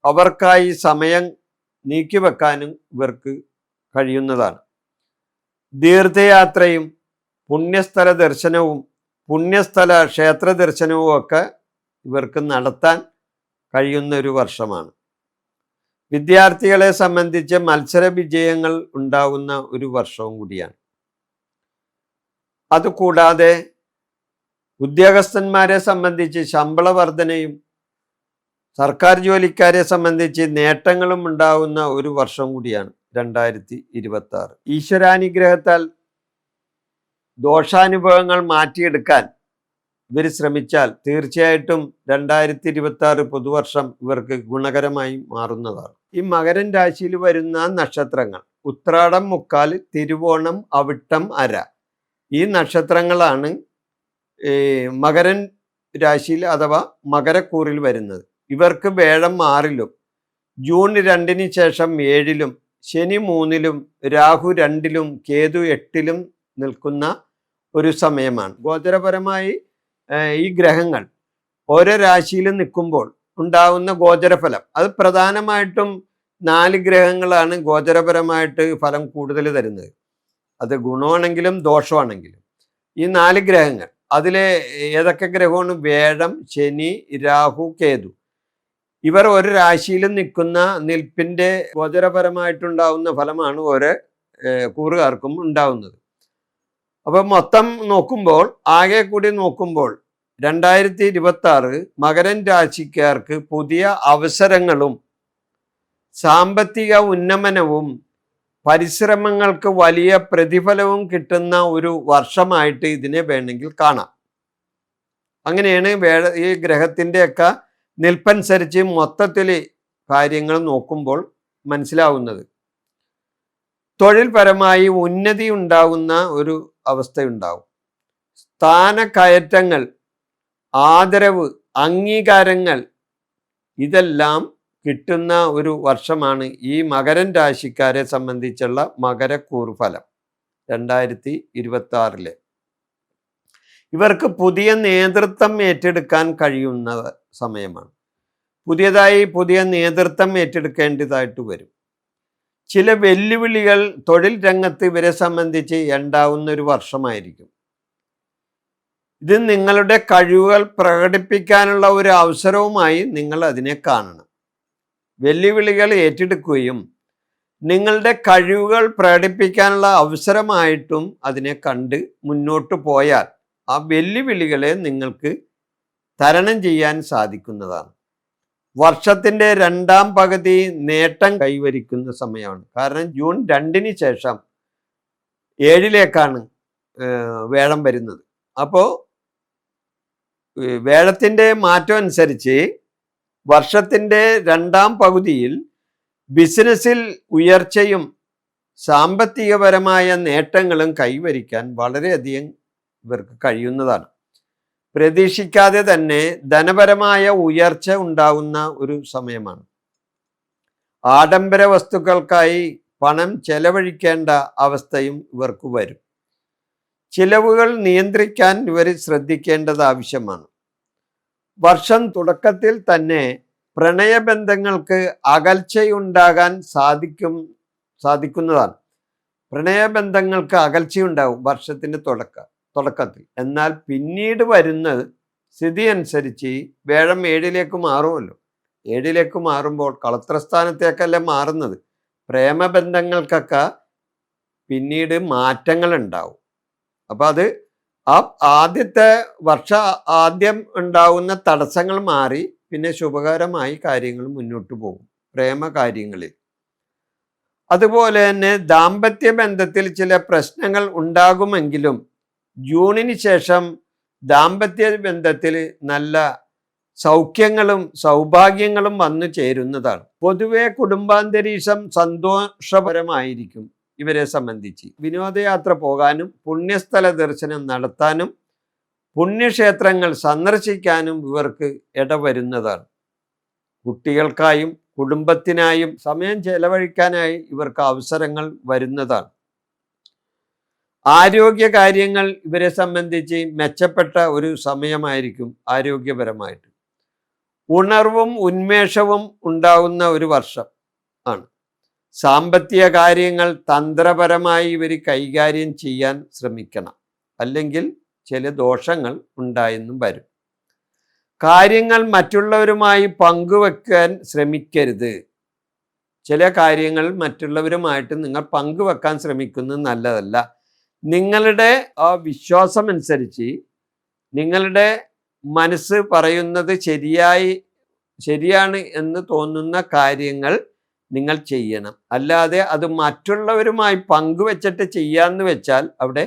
അവർക്കായി സമയം നീക്കിവെക്കാനും ഇവർക്ക് കഴിയുന്നതാണ്. ദീർഘയാത്രയും പുണ്യസ്ഥല ദർശനവും പുണ്യസ്ഥല ക്ഷേത്ര ദർശനവും ഒക്കെ ഇവർക്ക് നടത്താൻ കഴിയുന്ന ഒരു വർഷമാണ്. വിദ്യാർത്ഥികളെ സംബന്ധിച്ച് മത്സര വിജയങ്ങൾ ഉണ്ടാകുന്ന ഒരു വർഷവും കൂടിയാണ്. അതുകൂടാതെ ഉദ്യോഗസ്ഥന്മാരെ സംബന്ധിച്ച് ശമ്പള വർധനയും സർക്കാർ ജോലിക്കാരെ സംബന്ധിച്ച് നേട്ടങ്ങളും ഉണ്ടാകുന്ന ഒരു വർഷം കൂടിയാണ് 2026. ഈശ്വരാനുഗ്രഹത്താൽ ദോഷാനുഭവങ്ങൾ മാറ്റിയെടുക്കാൻ ഇവർ ശ്രമിച്ചാൽ തീർച്ചയായിട്ടും 2026 പുതുവർഷം ഇവർക്ക് ഗുണകരമായി മാറുന്നതാണ്. ഈ മകരൻ രാശിയിൽ വരുന്ന നക്ഷത്രങ്ങൾ ഉത്രാടം, മുക്കാൽ, തിരുവോണം, അവിട്ടം, അര. ഈ നക്ഷത്രങ്ങളാണ് മകരൻ രാശിയിൽ അഥവാ മകരക്കൂറിൽ വരുന്നത്. ഇവർക്ക് വേഴം 6-ലും, ജൂൺ 2-ന് ശേഷം 7-ലും, ശനി 3-ലും, രാഹു 2-ലും, കേതു 8-ലും നിൽക്കുന്ന ഒരു സമയമാണ്. ഗോചരപരമായി ഈ ഗ്രഹങ്ങൾ ഓരോ രാശിയിലും നിൽക്കുമ്പോൾ ഉണ്ടാകുന്ന ഗോചരഫലം, അത് പ്രധാനമായിട്ടും 4 ഗ്രഹങ്ങളാണ് ഗോചരപരമായിട്ട് ഫലം കൂടുതൽ തരുന്നത്. അത് ഗുണമാണെങ്കിലും ദോഷമാണെങ്കിലും ഈ 4 ഗ്രഹങ്ങൾ, അതിലെ ഏതൊക്കെ ഗ്രഹമാണ്? വേഴം, ശനി, രാഹു, കേതു. ഇവർ ഒരു രാശിയിലും നിൽക്കുന്ന നിൽപ്പിൻ്റെ ഗോചരപരമായിട്ടുണ്ടാവുന്ന ഫലമാണ് ഓരോ കൂറുകാർക്കും ഉണ്ടാവുന്നത്. അപ്പം മൊത്തം നോക്കുമ്പോൾ, ആകെ കൂടി നോക്കുമ്പോൾ 2026 മകരൻ രാശിക്കാർക്ക് പുതിയ അവസരങ്ങളും സാമ്പത്തിക ഉന്നമനവും പരിശ്രമങ്ങൾക്ക് വലിയ പ്രതിഫലവും കിട്ടുന്ന ഒരു വർഷമായിട്ട് ഇതിനെ വേണമെങ്കിൽ കാണാം. അങ്ങനെയാണ് ഈ ഗ്രഹത്തിൻ്റെയൊക്കെ നിൽപ്പനുസരിച്ച് മൊത്തത്തിൽ കാര്യങ്ങൾ നോക്കുമ്പോൾ മനസ്സിലാവുന്നത്. തൊഴിൽപരമായി ഉന്നതി ഉണ്ടാകുന്ന ഒരു അവസ്ഥയുണ്ടാവും. സ്ഥാനക്കയറ്റങ്ങൾ, ആദരവ്, അംഗീകാരങ്ങൾ ഇതെല്ലാം കിട്ടുന്ന ഒരു വർഷമാണ് ഈ മകരൻ രാശിക്കാരെ സംബന്ധിച്ചുള്ള മകരക്കൂറ് ഫലം 2026. ഇവർക്ക് പുതിയ നേതൃത്വം ഏറ്റെടുക്കാൻ കഴിയുന്ന സമയമാണ്. പുതിയ നേതൃത്വം ഏറ്റെടുക്കേണ്ടതായിട്ട് വരും. ചില വെല്ലുവിളികൾ തൊഴിൽ രംഗത്ത് ഇവരെ സംബന്ധിച്ച് ഉണ്ടാവുന്ന ഒരു വർഷമായിരിക്കും. ഇത് നിങ്ങളുടെ കഴിവുകൾ പ്രകടിപ്പിക്കാനുള്ള ഒരു അവസരവുമായി നിങ്ങൾ അതിനെ കാണണം. വെല്ലുവിളികൾ ഏറ്റെടുക്കുകയും നിങ്ങളുടെ കഴിവുകൾ പ്രകടിപ്പിക്കാനുള്ള അവസരമായിട്ടും അതിനെ കണ്ട് മുന്നോട്ട് പോയാൽ ആ വെല്ലുവിളികളെ നിങ്ങൾക്ക് തരണം ചെയ്യാൻ സാധിക്കുന്നതാണ്. വർഷത്തിൻ്റെ 2ാം പകുതി നേട്ടം കൈവരിക്കുന്ന സമയമാണ്. കാരണം ജൂൺ 2-ന് ശേഷം 7-ലേക്കാണ് വേഴം വരുന്നത്. അപ്പോൾ വേഴത്തിൻ്റെ മാറ്റം അനുസരിച്ച് വർഷത്തിൻ്റെ 2ാം പകുതിയിൽ ബിസിനസ്സിൽ ഉയർച്ചയും സാമ്പത്തികപരമായ നേട്ടങ്ങളും കൈവരിക്കാൻ വളരെയധികം ഇവർക്ക് കഴിയുന്നതാണ്. പ്രതീക്ഷിക്കാതെ തന്നെ ധനപരമായ ഉയർച്ച ഉണ്ടാകുന്ന ഒരു സമയമാണ്. ആഡംബര വസ്തുക്കൾക്കായി പണം ചെലവഴിക്കേണ്ട അവസ്ഥയും ഇവർക്ക് വരും. ചിലവുകൾ നിയന്ത്രിക്കാൻ ഇവർ ശ്രദ്ധിക്കേണ്ടത് ആവശ്യമാണ്. വർഷം തുടക്കത്തിൽ തന്നെ പ്രണയബന്ധങ്ങൾക്ക് അകൽച്ചയുണ്ടാകാൻ സാധിക്കുന്നതാണ്. പ്രണയബന്ധങ്ങൾക്ക് അകൽച്ചയുണ്ടാകും വർഷത്തിൻ്റെ തുടക്കത്തിൽ. എന്നാൽ പിന്നീട് വരുന്ന സ്ഥിതി അനുസരിച്ച് വേഴം 7-ലേക്ക് മാറുമല്ലോ. 7-ലേക്ക് മാറുമ്പോൾ കളത്രസ്ഥാനത്തേക്കല്ല മാറുന്നത്. പ്രേമബന്ധങ്ങൾക്കൊക്കെ പിന്നീട് മാറ്റങ്ങൾ ഉണ്ടാവും. അപ്പം അത് ആദ്യത്തെ ആദ്യം ഉണ്ടാവുന്ന തടസ്സങ്ങൾ മാറി പിന്നെ ശുഭകരമായി കാര്യങ്ങൾ മുന്നോട്ട് പോകും പ്രേമകാര്യങ്ങളിൽ. അതുപോലെ തന്നെ ദാമ്പത്യ ബന്ധത്തിൽ ചില പ്രശ്നങ്ങൾ ഉണ്ടാകുമെങ്കിലും ജൂണിന് ശേഷം ദാമ്പത്യ ബന്ധത്തിൽ നല്ല സൗഖ്യങ്ങളും സൗഭാഗ്യങ്ങളും വന്നു ചേരുന്നതാണ്. പൊതുവെ കുടുംബാന്തരീക്ഷം സന്തോഷപരമായിരിക്കും ഇവരെ സംബന്ധിച്ച്. വിനോദയാത്ര പോകാനും പുണ്യസ്ഥല ദർശനം നടത്താനും പുണ്യക്ഷേത്രങ്ങൾ സന്ദർശിക്കാനും ഇവർക്ക് ഇടവരുന്നതാണ്. കുട്ടികൾക്കായും കുടുംബത്തിനായും സമയം ചെലവഴിക്കാനായി ഇവർക്ക് അവസരങ്ങൾ വരുന്നതാണ്. ആരോഗ്യ കാര്യങ്ങൾ ഇവരെ സംബന്ധിച്ച് മെച്ചപ്പെട്ട ഒരു സമയമായിരിക്കും. ആരോഗ്യപരമായിട്ട് ഉണർവും ഉന്മേഷവും ഉണ്ടാകുന്ന ഒരു വർഷം ആണ്. സാമ്പത്തിക കാര്യങ്ങൾ തന്ത്രപരമായി ഇവർ കൈകാര്യം ചെയ്യാൻ ശ്രമിക്കണം, അല്ലെങ്കിൽ ചില ദോഷങ്ങൾ ഉണ്ടായെന്നും വരും. കാര്യങ്ങൾ മറ്റുള്ളവരുമായി പങ്കുവെക്കാൻ ശ്രമിക്കരുത്. ചില കാര്യങ്ങൾ മറ്റുള്ളവരുമായിട്ട് നിങ്ങൾ പങ്കുവെക്കാൻ ശ്രമിക്കുന്നത് നല്ലതല്ല. നിങ്ങളുടെ ആ വിശ്വാസമനുസരിച്ച് നിങ്ങളുടെ മനസ്സ് പറയുന്നത് ശരിയാണ് എന്ന് തോന്നുന്ന കാര്യങ്ങൾ നിങ്ങൾ ചെയ്യണം. അല്ലാതെ അത് മറ്റുള്ളവരുമായി പങ്കുവെച്ചിട്ട് ചെയ്യാന്ന് വെച്ചാൽ അവിടെ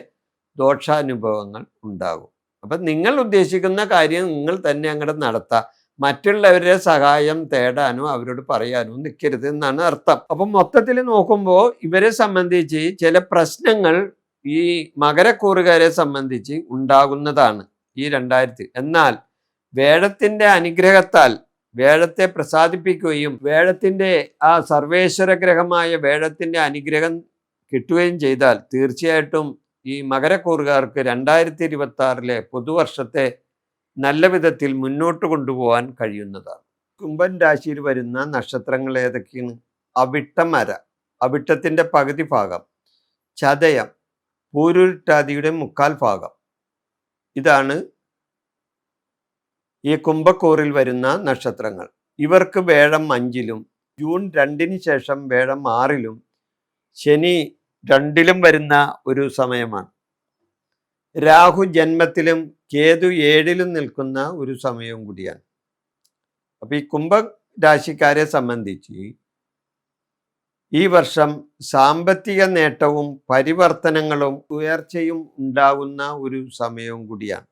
ദോഷാനുഭവങ്ങൾ ഉണ്ടാകും. അപ്പം നിങ്ങൾ ഉദ്ദേശിക്കുന്ന കാര്യം നിങ്ങൾ തന്നെ അങ്ങോട്ട് നടത്താം. മറ്റുള്ളവരുടെ സഹായം തേടാനോ അവരോട് പറയാനോ നിൽക്കരുത് എന്നാണ് അർത്ഥം. അപ്പം മൊത്തത്തിൽ നോക്കുമ്പോൾ ഇവരെ സംബന്ധിച്ച് ചില പ്രശ്നങ്ങൾ ഈ മകരക്കൂറുകാരെ സംബന്ധിച്ച് ഉണ്ടാകുന്നതാണ് ഈ 2000. എന്നാൽ വേഴത്തിന്റെ അനുഗ്രഹത്താൽ വേഴത്തെ പ്രസാദിപ്പിക്കുകയും വേഴത്തിന്റെ ആ സർവേശ്വര ഗ്രഹമായ വേഴത്തിന്റെ അനുഗ്രഹം കിട്ടുകയും ചെയ്താൽ തീർച്ചയായിട്ടും ഈ മകരക്കൂറുകാർക്ക് 2026 പുതുവർഷത്തെ നല്ല വിധത്തിൽ മുന്നോട്ട് കൊണ്ടുപോകാൻ കഴിയുന്നതാണ്. കുംഭൻ രാശിയിൽ വരുന്ന നക്ഷത്രങ്ങൾ ഏതൊക്കെയാണ്? അവിട്ടമര, അവിട്ടത്തിന്റെ പകുതി ഭാഗം, ചതയം, പൂരുരുട്ടാതിയുടെ 1/4 ഭാഗം. ഇതാണ് ഈ കുംഭക്കൂറിൽ വരുന്ന നക്ഷത്രങ്ങൾ. ഇവർക്ക് വേഴം 5-ലും ജൂൺ 2 ശേഷം വേഴം 6-ലും ശനി 2-ലും വരുന്ന ഒരു സമയമാണ്. രാഹു ജന്മത്തിലും കേതു 7-ലും നിൽക്കുന്ന ഒരു സമയവും കൂടിയാണ്. അപ്പൊ ഈ കുംഭ രാശിക്കാരെ സംബന്ധിച്ച് ഈ വർഷം സാമ്പത്തിക നേട്ടവും പരിവർത്തനങ്ങളും ഉയർച്ചയും ഉണ്ടാകുന്ന ഒരു സമയവും കൂടിയാണ്.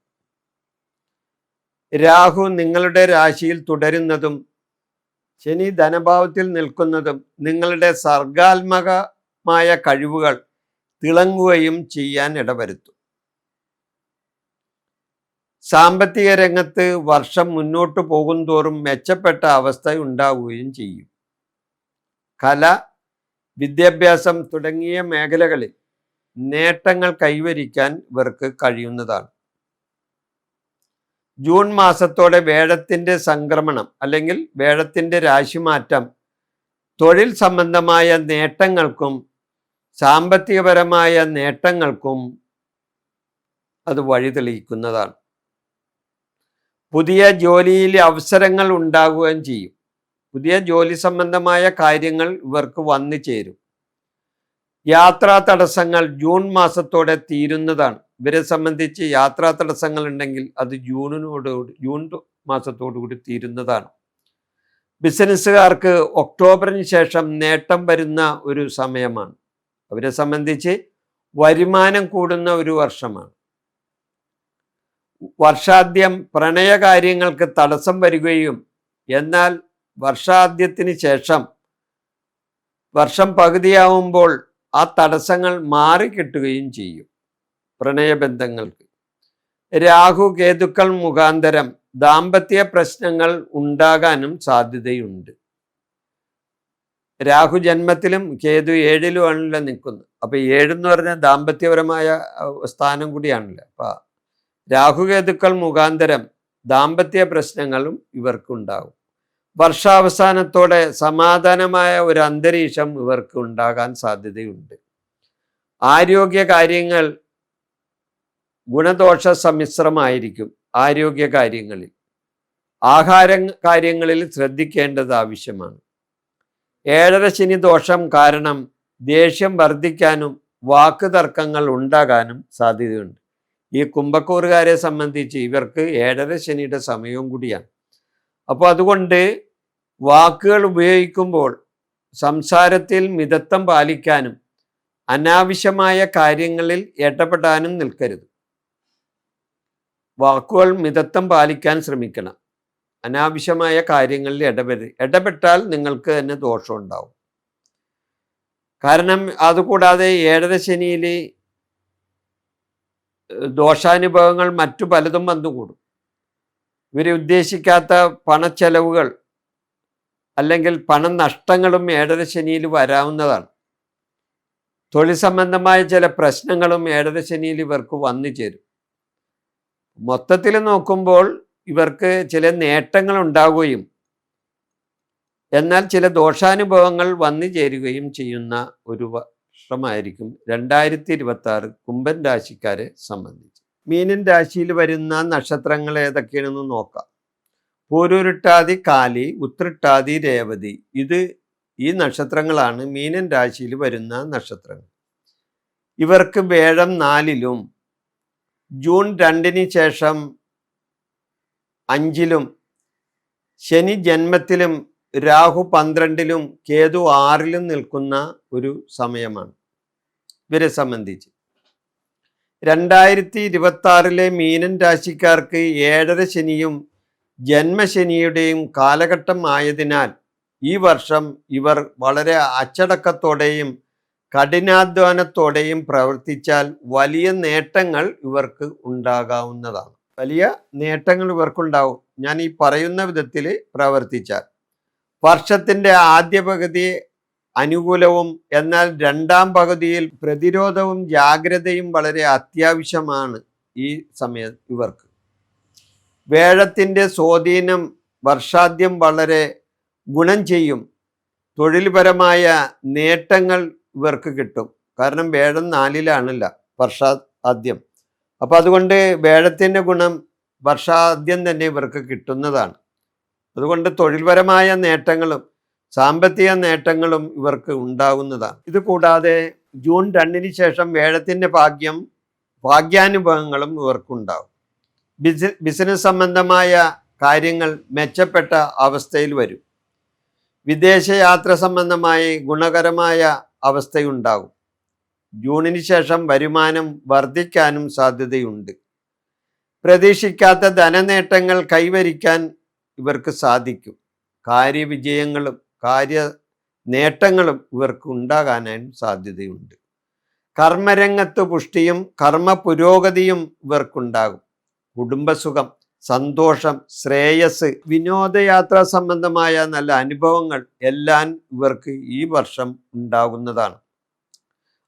രാഹു നിങ്ങളുടെ രാശിയിൽ തുടരുന്നതും ശനി ധനഭാവത്തിൽ നിൽക്കുന്നതും നിങ്ങളുടെ സർഗാത്മകമായ കഴിവുകൾ തിളങ്ങുകയും ചെയ്യാൻ ഇടവരുത്തും. സാമ്പത്തിക രംഗത്ത് വർഷം മുന്നോട്ട് പോകുന്തോറും മെച്ചപ്പെട്ട അവസ്ഥ ഉണ്ടാവുകയും ചെയ്യും. കല, വിദ്യാഭ്യാസം തുടങ്ങിയ മേഖലകളിൽ നേട്ടങ്ങൾ കൈവരിക്കാൻ ഇവർക്ക് കഴിയുന്നതാണ്. ജൂൺ മാസത്തോടെ വേഴത്തിന്റെ സംക്രമണം അല്ലെങ്കിൽ വേഴത്തിന്റെ രാശിമാറ്റം തൊഴിൽ സംബന്ധമായ നേട്ടങ്ങൾക്കും സാമ്പത്തികപരമായ നേട്ടങ്ങൾക്കും അത് വഴിതെളിയിക്കുന്നതാണ്. പുതിയ ജോലിയിൽ അവസരങ്ങൾ ഉണ്ടാകുകയും ചെയ്യും. പുതിയ ജോലി സംബന്ധമായ കാര്യങ്ങൾ ഇവർക്ക് വന്നു ചേരും. യാത്രാ തടസ്സങ്ങൾ ജൂൺ മാസത്തോടെ തീരുന്നതാണ്. ഇവരെ സംബന്ധിച്ച് യാത്രാ തടസ്സങ്ങൾ ഉണ്ടെങ്കിൽ അത് ജൂൺ മാസത്തോടുകൂടി തീരുന്നതാണ്. ബിസിനസ്സുകാർക്ക് ഒക്ടോബറിന് ശേഷം നേട്ടം വരുന്ന ഒരു സമയമാണ്. അവരെ സംബന്ധിച്ച് വരുമാനം കൂടുന്ന ഒരു വർഷമാണ്. വർഷാദ്യം പ്രണയകാര്യങ്ങൾക്ക് തടസ്സം വരികയും എന്നാൽ വർഷാദ്യത്തിന് ശേഷം വർഷം പകുതിയാവുമ്പോൾ ആ തടസ്സങ്ങൾ മാറിക്കിട്ടുകയും ചെയ്യും. പ്രണയബന്ധങ്ങൾക്ക് രാഹു കേതുക്കൾ മുഖാന്തരം ദാമ്പത്യ പ്രശ്നങ്ങൾ ഉണ്ടാകാനും സാധ്യതയുണ്ട്. രാഹു ജന്മത്തിലും കേതു 7-ലുമാണല്ലോ നിൽക്കുന്നത്. അപ്പൊ 7 എന്ന് പറഞ്ഞാൽ ദാമ്പത്യപരമായ സ്ഥാനം കൂടിയാണല്ലോ. അപ്പൊ രാഹുകേതുക്കൾ മുഖാന്തരം ദാമ്പത്യ പ്രശ്നങ്ങളും ഇവർക്കുണ്ടാകും. വർഷാവസാനത്തോടെ സമാധാനമായ ഒരു അന്തരീക്ഷം ഇവർക്ക് ഉണ്ടാകാൻ സാധ്യതയുണ്ട്. ആരോഗ്യ കാര്യങ്ങൾ ഗുണദോഷ സമ്മിശ്രമായിരിക്കും. ആരോഗ്യ കാര്യങ്ങളിൽ ആഹാര കാര്യങ്ങളിൽ ശ്രദ്ധിക്കേണ്ടത് ആവശ്യമാണ്. 7.5 ശനി ദോഷം കാരണം ദേഷ്യം വർദ്ധിക്കാനും വാക്ക് തർക്കങ്ങൾ ഉണ്ടാകാനും സാധ്യതയുണ്ട്. ഈ കുംഭക്കൂറുകാരെ സംബന്ധിച്ച് ഇവർക്ക് 7.5 ശനിയുടെ സമയവും കൂടിയാണ്. അപ്പോൾ അതുകൊണ്ട് വാക്കുകൾ ഉപയോഗിക്കുമ്പോൾ സംസാരത്തിൽ മിതത്വം പാലിക്കാനും അനാവശ്യമായ കാര്യങ്ങളിൽ ഇടപെടാനും നിൽക്കരുത്. വാക്കുകൾ മിതത്വം പാലിക്കാൻ ശ്രമിക്കണം. അനാവശ്യമായ കാര്യങ്ങളിൽ ഇടപെട്ടാൽ നിങ്ങൾക്ക് തന്നെ ദോഷം ഉണ്ടാവും. കാരണം അതുകൂടാതെ 7.5 ശനിയിൽ ദോഷാനുഭവങ്ങൾ മറ്റു പലതും വന്നുകൂടും. ഇവരെ ഉദ്ദേശിക്കാത്ത പണച്ചെലവുകൾ അല്ലെങ്കിൽ പണനഷ്ടങ്ങളും 7.5 ശനിയിൽ വരാവുന്നതാണ്. തൊഴിൽ സംബന്ധമായ ചില പ്രശ്നങ്ങളും 7.5 ശനിയിൽ ഇവർക്ക് വന്നു ചേരും. മൊത്തത്തിൽ നോക്കുമ്പോൾ ഇവർക്ക് ചില നേട്ടങ്ങൾ ഉണ്ടാവുകയും എന്നാൽ ചില ദോഷാനുഭവങ്ങൾ വന്നു ചേരുകയും ചെയ്യുന്ന ഒരു വർഷമായിരിക്കും 2026 കുംഭൻ രാശിക്കാരെ സംബന്ധിച്ച്. മീനൻ രാശിയിൽ വരുന്ന നക്ഷത്രങ്ങൾ ഏതൊക്കെയാണെന്ന് നോക്കാം. പൂരുരുട്ടാതി, കാലി, ഉത്രട്ടാതി, രേവതി. ഈ നക്ഷത്രങ്ങളാണ് മീനൻ രാശിയിൽ വരുന്ന നക്ഷത്രങ്ങൾ. ഇവർക്ക് വേഴം 4-ലും ജൂൺ 2 ശേഷം 5-ലും ശനി ജന്മത്തിലും രാഹു 12-ലും കേതു 6-ലും നിൽക്കുന്ന ഒരു സമയമാണ് ഇവരെ സംബന്ധിച്ച്. 2026 മീനൻ രാശിക്കാർക്ക് 7.5 ശനിയും ജന്മശനിയുടെയും കാലഘട്ടം ആയതിനാൽ ഈ വർഷം ഇവർ വളരെ അച്ചടക്കത്തോടെയും കഠിനാധ്വാനത്തോടെയും പ്രവർത്തിച്ചാൽ വലിയ നേട്ടങ്ങൾ ഇവർക്ക് ഉണ്ടാകാവുന്നതാണ്. വലിയ നേട്ടങ്ങൾ ഇവർക്കുണ്ടാവും ഞാൻ ഈ പറയുന്ന വിധത്തിൽ പ്രവർത്തിച്ചാൽ. വർഷത്തിൻ്റെ ആദ്യ പകുതി അനുകൂലവും എന്നാൽ രണ്ടാം പകുതിയിൽ പ്രതിരോധവും ജാഗ്രതയും വളരെ അത്യാവശ്യമാണ് ഈ സമയം ഇവർക്ക്. വേഴത്തിൻ്റെ സ്വാധീനം വർഷാദ്യം വളരെ ഗുണം ചെയ്യും. തൊഴിൽപരമായ നേട്ടങ്ങൾ ഇവർക്ക് കിട്ടും. കാരണം വേഴം 4-ലാണല്ല വർഷാദ്യം. അപ്പം അതുകൊണ്ട് വേഴത്തിൻ്റെ ഗുണം വർഷാദ്യം തന്നെ ഇവർക്ക് കിട്ടുന്നതാണ്. അതുകൊണ്ട് തൊഴിൽപരമായ നേട്ടങ്ങളും സാമ്പത്തിക നേട്ടങ്ങളും ഇവർക്ക് ഉണ്ടാകുന്നതാണ്. ഇത് കൂടാതെ ജൂൺ 2-ന് ശേഷം വേഴത്തിൻ്റെ ഭാഗ്യാനുഭവങ്ങളും ഇവർക്കുണ്ടാകും. ബിസിനസ് സംബന്ധമായ കാര്യങ്ങൾ മെച്ചപ്പെട്ട അവസ്ഥയിൽ വരും. വിദേശയാത്ര സംബന്ധമായി ഗുണകരമായ അവസ്ഥയുണ്ടാകും. ജൂണിന് ശേഷം വരുമാനം വർദ്ധിക്കാനും സാധ്യതയുണ്ട്. പ്രതീക്ഷിക്കാത്ത ധനനേട്ടങ്ങൾ കൈവരിക്കാൻ ഇവർക്ക് സാധിക്കും. കാര്യവിജയങ്ങളും നേട്ടങ്ങളും ഇവർക്ക് ഉണ്ടാകാനും സാധ്യതയുണ്ട്. കർമ്മരംഗത്ത് പുഷ്ടിയും കർമ്മ പുരോഗതിയും ഇവർക്കുണ്ടാകും. കുടുംബസുഖം, സന്തോഷം, ശ്രേയസ്, വിനോദയാത്ര സംബന്ധമായ നല്ല അനുഭവങ്ങൾ എല്ലാം ഇവർക്ക് ഈ വർഷം ഉണ്ടാകുന്നതാണ്.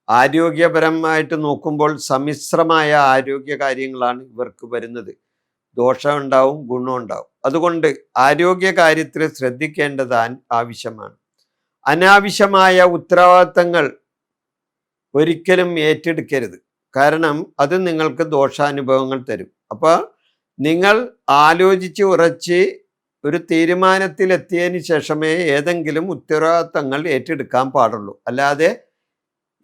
ആരോഗ്യപരമായിട്ട് നോക്കുമ്പോൾ സമ്മിശ്രമായ ആരോഗ്യ കാര്യങ്ങളാണ് ഇവർക്ക് വരുന്നത്. ദോഷമുണ്ടാവും, ഗുണമുണ്ടാവും. അതുകൊണ്ട് ആരോഗ്യ കാര്യത്തിൽ ശ്രദ്ധിക്കേണ്ടത് ആവശ്യമാണ്. അനാവശ്യമായ ഉത്തരവാദിത്തങ്ങൾ ഒരിക്കലും ഏറ്റെടുക്കരുത്. കാരണം അത് നിങ്ങൾക്ക് ദോഷാനുഭവങ്ങൾ തരും. അപ്പോൾ നിങ്ങൾ ആലോചിച്ച് ഉറച്ച് ഒരു തീരുമാനത്തിലെത്തിയതിന് ശേഷമേ ഏതെങ്കിലും ഉത്തരവാദിത്തങ്ങൾ ഏറ്റെടുക്കാൻ പാടുള്ളൂ. അല്ലാതെ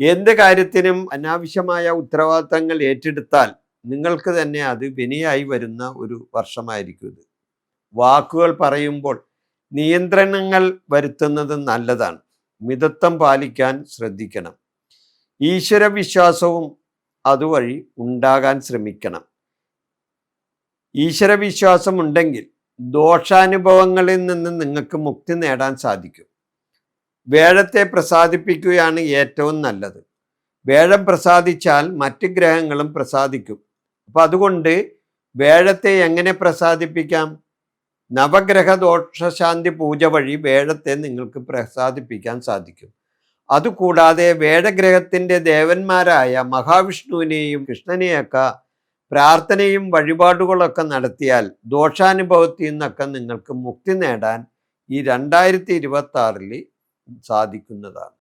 എന്ത് കാര്യത്തിനും അനാവശ്യമായ ഉത്തരവാദിത്തങ്ങൾ ഏറ്റെടുത്താൽ നിങ്ങൾക്ക് തന്നെ അത് വിനയായി വരുന്ന ഒരു വർഷമായിരിക്കും ഇത്. വാക്കുകൾ പറയുമ്പോൾ നിയന്ത്രണങ്ങൾ വരുത്തുന്നത് നല്ലതാണ്. മിതത്വം പാലിക്കാൻ ശ്രദ്ധിക്കണം. ഈശ്വരവിശ്വാസവും അതുവഴി ഉണ്ടാകാൻ ശ്രമിക്കണം. ഈശ്വരവിശ്വാസം ഉണ്ടെങ്കിൽ ദോഷാനുഭവങ്ങളിൽ നിന്ന് നിങ്ങൾക്ക് മുക്തി നേടാൻ സാധിക്കും. വേഴത്തെ പ്രസാദിപ്പിക്കുകയാണ് ഏറ്റവും നല്ലത്. വേഴം പ്രസാദിച്ചാൽ മറ്റ് ഗ്രഹങ്ങളും പ്രസാദിക്കും. അപ്പം അതുകൊണ്ട് വേഴത്തെ എങ്ങനെ പ്രസാദിപ്പിക്കാം? നവഗ്രഹ ദോഷശാന്തി പൂജ വഴി വേഴത്തെ നിങ്ങൾക്ക് പ്രസാദിപ്പിക്കാൻ സാധിക്കും. അതുകൂടാതെ വേഴഗ്രഹത്തിൻ്റെ ദേവന്മാരായ മഹാവിഷ്ണുവിനെയും കൃഷ്ണനെയൊക്കെ പ്രാർത്ഥനയും വഴിപാടുകളൊക്കെ നടത്തിയാൽ ദോഷാനുഭവത്തിൽ നിന്നൊക്കെ നിങ്ങൾക്ക് മുക്തി നേടാൻ ഈ 2026 സാധിക്കുന്നതാണ്.